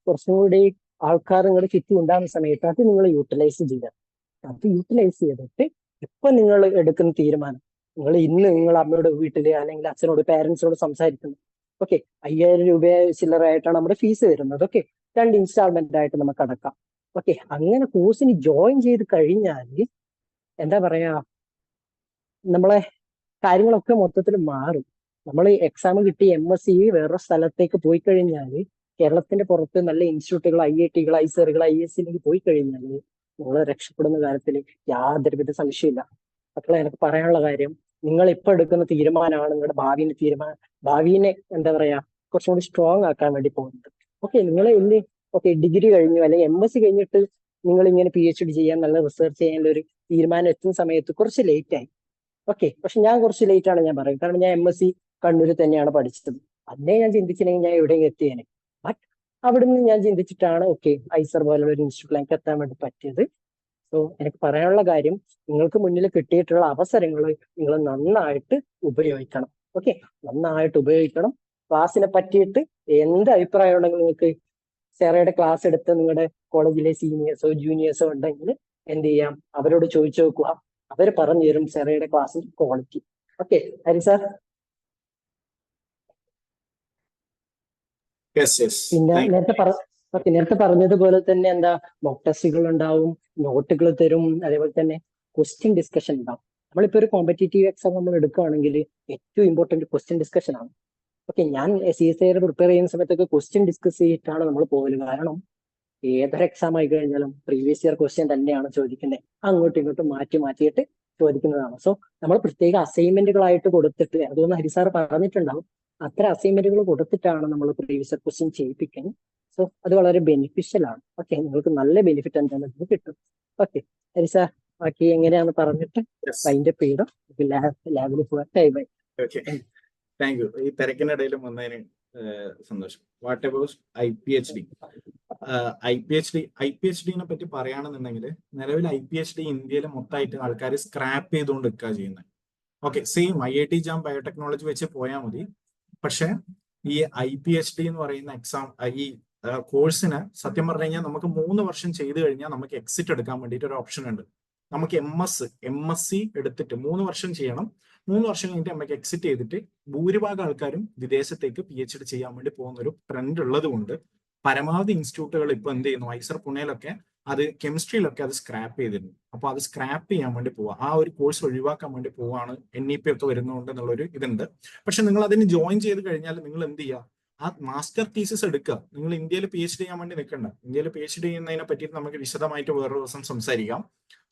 കുറച്ചും കൂടി ആൾക്കാർ നിങ്ങളുടെ ചുറ്റും ഉണ്ടാകുന്ന സമയത്ത് അത് നിങ്ങൾ യൂട്ടിലൈസ് ചെയ്യുക. അത് യൂട്ടിലൈസ് ചെയ്തിട്ട് ഇപ്പൊ നിങ്ങൾ എടുക്കുന്ന തീരുമാനം, നിങ്ങൾ ഇന്ന് നിങ്ങൾ അമ്മയുടെ വീട്ടില് അല്ലെങ്കിൽ അച്ഛനോട് പാരന്റ്സിനോട് സംസാരിക്കുന്നു. ഓക്കെ, 5000 രൂപ ചില്ലറായിട്ടാണ് നമ്മുടെ ഫീസ് വരുന്നത്. ഓക്കെ, 2 ഇൻസ്റ്റാൾമെന്റ് ആയിട്ട് നമുക്ക് അടക്കാം. ഓക്കെ, അങ്ങനെ കോഴ്സിന് ജോയിൻ ചെയ്ത് കഴിഞ്ഞാൽ എന്താ പറയാ, നമ്മളെ കാര്യങ്ങളൊക്കെ മൊത്തത്തിൽ മാറും. നമ്മൾ എക്സാം കിട്ടി MSc വേറെ സ്ഥലത്തേക്ക് പോയി കഴിഞ്ഞാൽ, കേരളത്തിന്റെ പുറത്ത് നല്ല ഇൻസ്റ്റിറ്റ്യൂട്ടുകൾ, IITകൾ, ഐസറുകൾ, ISലേക്ക് പോയി കഴിഞ്ഞാൽ നിങ്ങൾ രക്ഷപ്പെടുന്ന കാര്യത്തിൽ യാതൊരുവിധ സംശയമില്ല. മക്കളെ, എനിക്ക് പറയാനുള്ള കാര്യം, നിങ്ങൾ ഇപ്പൊ എടുക്കുന്ന തീരുമാനമാണ് നിങ്ങളുടെ ഭാവിനെ എന്താ പറയാ കുറച്ചും കൂടി സ്ട്രോങ് ആക്കാൻ വേണ്ടി പോകുന്നത്. ഓക്കെ, നിങ്ങൾ ഇന്ന് ഡിഗ്രി കഴിഞ്ഞു അല്ലെങ്കിൽ MSc കഴിഞ്ഞിട്ട് നിങ്ങൾ ഇങ്ങനെ PhD ചെയ്യാൻ, നല്ല റിസർച്ച് ചെയ്യാനുള്ള ഒരു തീരുമാനം എത്തുന്ന സമയത്ത് കുറച്ച് ലേറ്റ് ആയി. ഓക്കെ, പക്ഷെ ഞാൻ കുറച്ച് ലേറ്റ് ആണ് ഞാൻ പറയും. കാരണം ഞാൻ MSc കണ്ണൂരിൽ തന്നെയാണ് പഠിച്ചത്. അന്നേ ഞാൻ ചിന്തിച്ചില്ലെങ്കിൽ ഞാൻ എവിടെയും എത്തിയേനെ. ബട്ട് അവിടുന്ന് ഞാൻ ചിന്തിച്ചിട്ടാണ് ഐസർ പോലുള്ള ഒരു ഇൻസ്റ്റിറ്റ്യൂട്ടിൽ എനിക്ക് എത്താൻ വേണ്ടി പറ്റിയത്. സോ എനിക്ക് പറയാനുള്ള കാര്യം, നിങ്ങൾക്ക് മുന്നിൽ കിട്ടിയിട്ടുള്ള അവസരങ്ങൾ നിങ്ങൾ നന്നായിട്ട് ഉപയോഗിക്കണം. ഓക്കെ, നന്നായിട്ട് ഉപയോഗിക്കണം. ക്ലാസ്സിനെ പറ്റിയിട്ട് എന്ത് അഭിപ്രായം ഉണ്ടെങ്കിൽ നിങ്ങൾക്ക് സെറയുടെ ക്ലാസ് എടുത്ത് നിങ്ങളുടെ കോളേജിലെ സീനിയേഴ്സോ ജൂനിയേഴ്സോ ഉണ്ടെങ്കിൽ എന്ത് ചെയ്യാം, അവരോട് ചോദിച്ചു നോക്കുക. അവർ പറഞ്ഞു തരും സെറയുടെ ക്ലാസ്സിൽ ക്വാളിറ്റി. Okay, Hari sir. പിന്നെ നേരത്തെ പറഞ്ഞതുപോലെ തന്നെ എന്താ, മോക്ക് ടെസ്റ്റുകൾ ഉണ്ടാവും, നോട്ടുകൾ തരും, അതേപോലെ തന്നെ ക്വസ്റ്റ്യൻ ഡിസ്കഷൻ ഉണ്ടാവും. നമ്മളിപ്പോ ഒരു കോമ്പറ്റേറ്റീവ് എക്സാം നമ്മൾ എടുക്കുകയാണെങ്കിൽ ഏറ്റവും ഇമ്പോർട്ടന്റ് ക്വസ്റ്റ്യൻ ഡിസ്കഷൻ ആണ്. ഓക്കെ, ഞാൻ CSIR പ്രിപ്പയർ ചെയ്യുന്ന സമയത്തൊക്കെ ക്വസ്റ്റ്യൻ ഡിസ്കസ് ചെയ്തിട്ടാണ് നമ്മൾ പോകല്. കാരണം ഏതൊരു എക്സാം ആയി കഴിഞ്ഞാലും പ്രീവിയസ് ഇയർ ക്വസ്റ്റ്യൻ തന്നെയാണ് ചോദിക്കുന്നത്. അങ്ങോട്ടും ഇങ്ങോട്ടും മാറ്റിയിട്ട് ചോദിക്കുന്നതാണ്. സോ നമ്മൾ പ്രത്യേക അസൈൻമെന്റുകളായിട്ട് കൊടുത്തിട്ട്, അതുകൊണ്ട് ഹരിസാർ പറഞ്ഞിട്ടുണ്ടാവും, അത്തരം അസൈൻമെന്റുകൾ കൊടുത്തിട്ടാണ് നമ്മൾ പ്രീവിയസ് ഇയർ ക്വസ്റ്റ്യൻ ചെയ്യിപ്പിക്കുന്നത്. സോ അത് വളരെ ബെനിഫിഷ്യൽ ആണ്. ഓക്കെ, നിങ്ങൾക്ക് നല്ല ബെനിഫിറ്റ് എന്താണെന്ന് കിട്ടും. ഓക്കെ, ഹരിസാർ ബാക്കി എങ്ങനെയാന്ന് പറഞ്ഞിട്ട് അതിന്റെ പേര് ലാബിൽ പോകാൻ ടൈമായി. Thank you. ഈ തിരക്കിനിടയിലും വന്നതിന് സന്തോഷം. What about IPHD? IPHD പറ്റി പറയുകയാണെന്നുണ്ടെങ്കിൽ, നിലവിൽ IPHD ഇന്ത്യയിൽ മൊത്തമായിട്ട് ആൾക്കാർ സ്ക്രാപ്പ് ചെയ്തുകൊണ്ട് നിൽക്കുക ചെയ്യുന്നത്. Okay, same IIT JAM biotechnology വെച്ച് പോയാൽ മതി. പക്ഷെ ഈ IPHD എന്ന് പറയുന്ന എക്സാം, ഈ കോഴ്സിന് സത്യം പറഞ്ഞു കഴിഞ്ഞാൽ നമുക്ക് 3 വർഷം ചെയ്തു കഴിഞ്ഞാൽ നമുക്ക് എക്സിറ്റ് എടുക്കാൻ വേണ്ടിയിട്ട് ഒരു ഓപ്ഷൻ ഉണ്ട്. നമുക്ക് MSc എടുത്തിട്ട് 3 വർഷം ചെയ്യണം. 3 വർഷം കഴിഞ്ഞിട്ട് നമുക്ക് എക്സിറ്റ് ചെയ്തിട്ട് ഭൂരിഭാഗം ആൾക്കാരും വിദേശത്തേക്ക് PhD ചെയ്യാൻ വേണ്ടി പോകുന്ന ഒരു ട്രെൻഡ് ഉള്ളത് കൊണ്ട് പരമാവധി ഇൻസ്റ്റിറ്റ്യൂട്ടുകൾ ഇപ്പൊ എന്ത് ചെയ്യുന്നു, ഐസർ പുണേലൊക്കെ അത് കെമിസ്ട്രിയിലൊക്കെ അത് സ്ക്രാപ്പ് ചെയ്തിരുന്നു. അപ്പൊ അത് സ്ക്രാപ്പ് ചെയ്യാൻ വേണ്ടി പോവാ, ആ ഒരു കോഴ്സ് ഒഴിവാക്കാൻ വേണ്ടി പോവാണ്. NEP ഒക്കെ വരുന്നുണ്ട് എന്നുള്ളൊരു ഇതുണ്ട്. പക്ഷെ നിങ്ങൾ അതിന് ജോയിൻ ചെയ്ത് കഴിഞ്ഞാൽ നിങ്ങൾ എന്ത് ചെയ്യുക, ആ മാസ്റ്റർ തീസിസ് എടുക്കുക. നിങ്ങൾ ഇന്ത്യയിൽ PhD ചെയ്യാൻ വേണ്ടി നിൽക്കണ്ട. ഇന്ത്യയിൽ PhD ചെയ്യുന്നതിനെ പറ്റിയിട്ട് നമുക്ക് വിശദമായിട്ട് വേറൊരു ദിവസം സംസാരിക്കാം.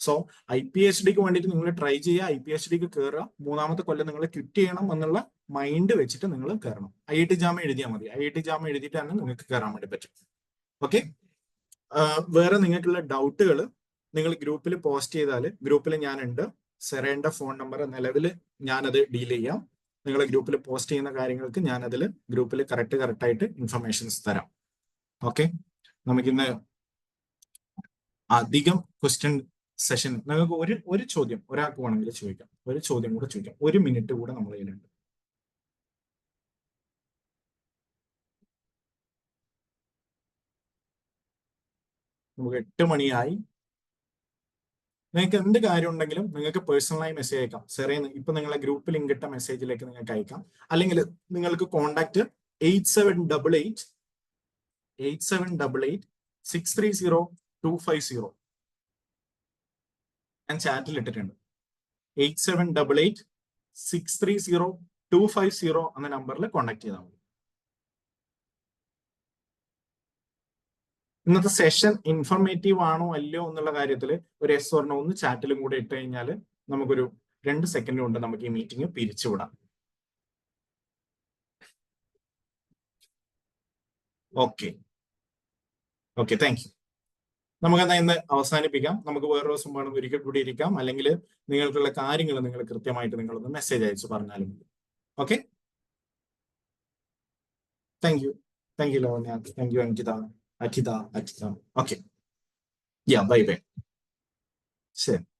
സോ IPHDക്ക് വേണ്ടിയിട്ട് നിങ്ങൾ ട്രൈ ചെയ്യുക, IPHDക്ക് കയറുക. 3ാമത്തെ കൊല്ലം നിങ്ങൾ ക്വിറ്റ് ചെയ്യണം എന്നുള്ള മൈൻഡ് വെച്ചിട്ട് നിങ്ങൾ കയറണം. IIT JAM എഴുതിയാൽ മതി. IIT JAM എഴുതിയിട്ട് തന്നെ നിങ്ങൾക്ക് കയറാൻ വേണ്ടി പറ്റും. ഓക്കെ, വേറെ നിങ്ങൾക്കുള്ള ഡൗട്ടുകൾ നിങ്ങൾ ഗ്രൂപ്പിൽ പോസ്റ്റ് ചെയ്താൽ, ഗ്രൂപ്പിൽ ഞാനുണ്ട്. സെറേന്റെ ഫോൺ നമ്പർ നിലവിൽ ഞാനത് ഡീൽ ചെയ്യാം. നിങ്ങൾ ഗ്രൂപ്പിൽ പോസ്റ്റ് ചെയ്യുന്ന കാര്യങ്ങൾക്ക് ഞാൻ അതിൽ ഗ്രൂപ്പിൽ കറക്റ്റായിട്ട് ഇൻഫർമേഷൻസ് തരാം. ഓക്കെ, നമുക്കിന്ന് അധികം ക്വസ്റ്റ്യൻ സെഷൻ, നിങ്ങൾക്ക് ഒരു ചോദ്യം ഒരാൾക്ക് വേണമെങ്കിൽ ചോദിക്കാം. ഒരു ചോദ്യം കൂടെ ചോദിക്കാം. 1 മിനിറ്റ് കൂടെ നമ്മൾ കയ്യിലുണ്ട്. നമുക്ക് 8 മണിയായി. നിങ്ങൾക്ക് എന്ത് കാര്യം ഉണ്ടെങ്കിലും നിങ്ങൾക്ക് പേഴ്സണലായി മെസ്സേജ് അയക്കാം. സെറേന്ന് ഇപ്പൊ നിങ്ങളെ ഗ്രൂപ്പ് ലിങ്ക് ഇട്ട മെസ്സേജിലേക്ക് നിങ്ങൾക്ക് അയക്കാം. അല്ലെങ്കിൽ നിങ്ങൾക്ക് കോൺടാക്ട് 8788 ഞാൻ ചാറ്റിൽ ഇട്ടിട്ടുണ്ട്. 8788 എന്ന നമ്പറിൽ കോൺടാക്ട് ചെയ്താൽ മതി. ഇന്നത്തെ സെഷൻ ഇൻഫർമേറ്റീവ് ആണോ അല്ലയോ എന്നുള്ള കാര്യത്തിൽ ഒരു yes or no ഒന്ന് ചാറ്റിലും കൂടെ ഇട്ട് കഴിഞ്ഞാൽ നമുക്കൊരു 2 സെക്കൻഡ് കൊണ്ട് നമുക്ക് ഈ മീറ്റിംഗ് പിരിച്ചുവിടാം. Okay, thank you. നമുക്കെന്താ ഇന്ന് അവസാനിപ്പിക്കാം. നമുക്ക് വേറെ ദിവസം വേണം ഒരിക്കൽ കൂടി ഇരിക്കാം. അല്ലെങ്കിൽ നിങ്ങൾക്കുള്ള കാര്യങ്ങൾ നിങ്ങൾ കൃത്യമായിട്ട് നിങ്ങളൊന്ന് മെസ്സേജ് അയച്ച് പറഞ്ഞാലും മതി. Okay, thank you Lavanya, thank you Ankita. Okay. Yeah, bye. ശരി.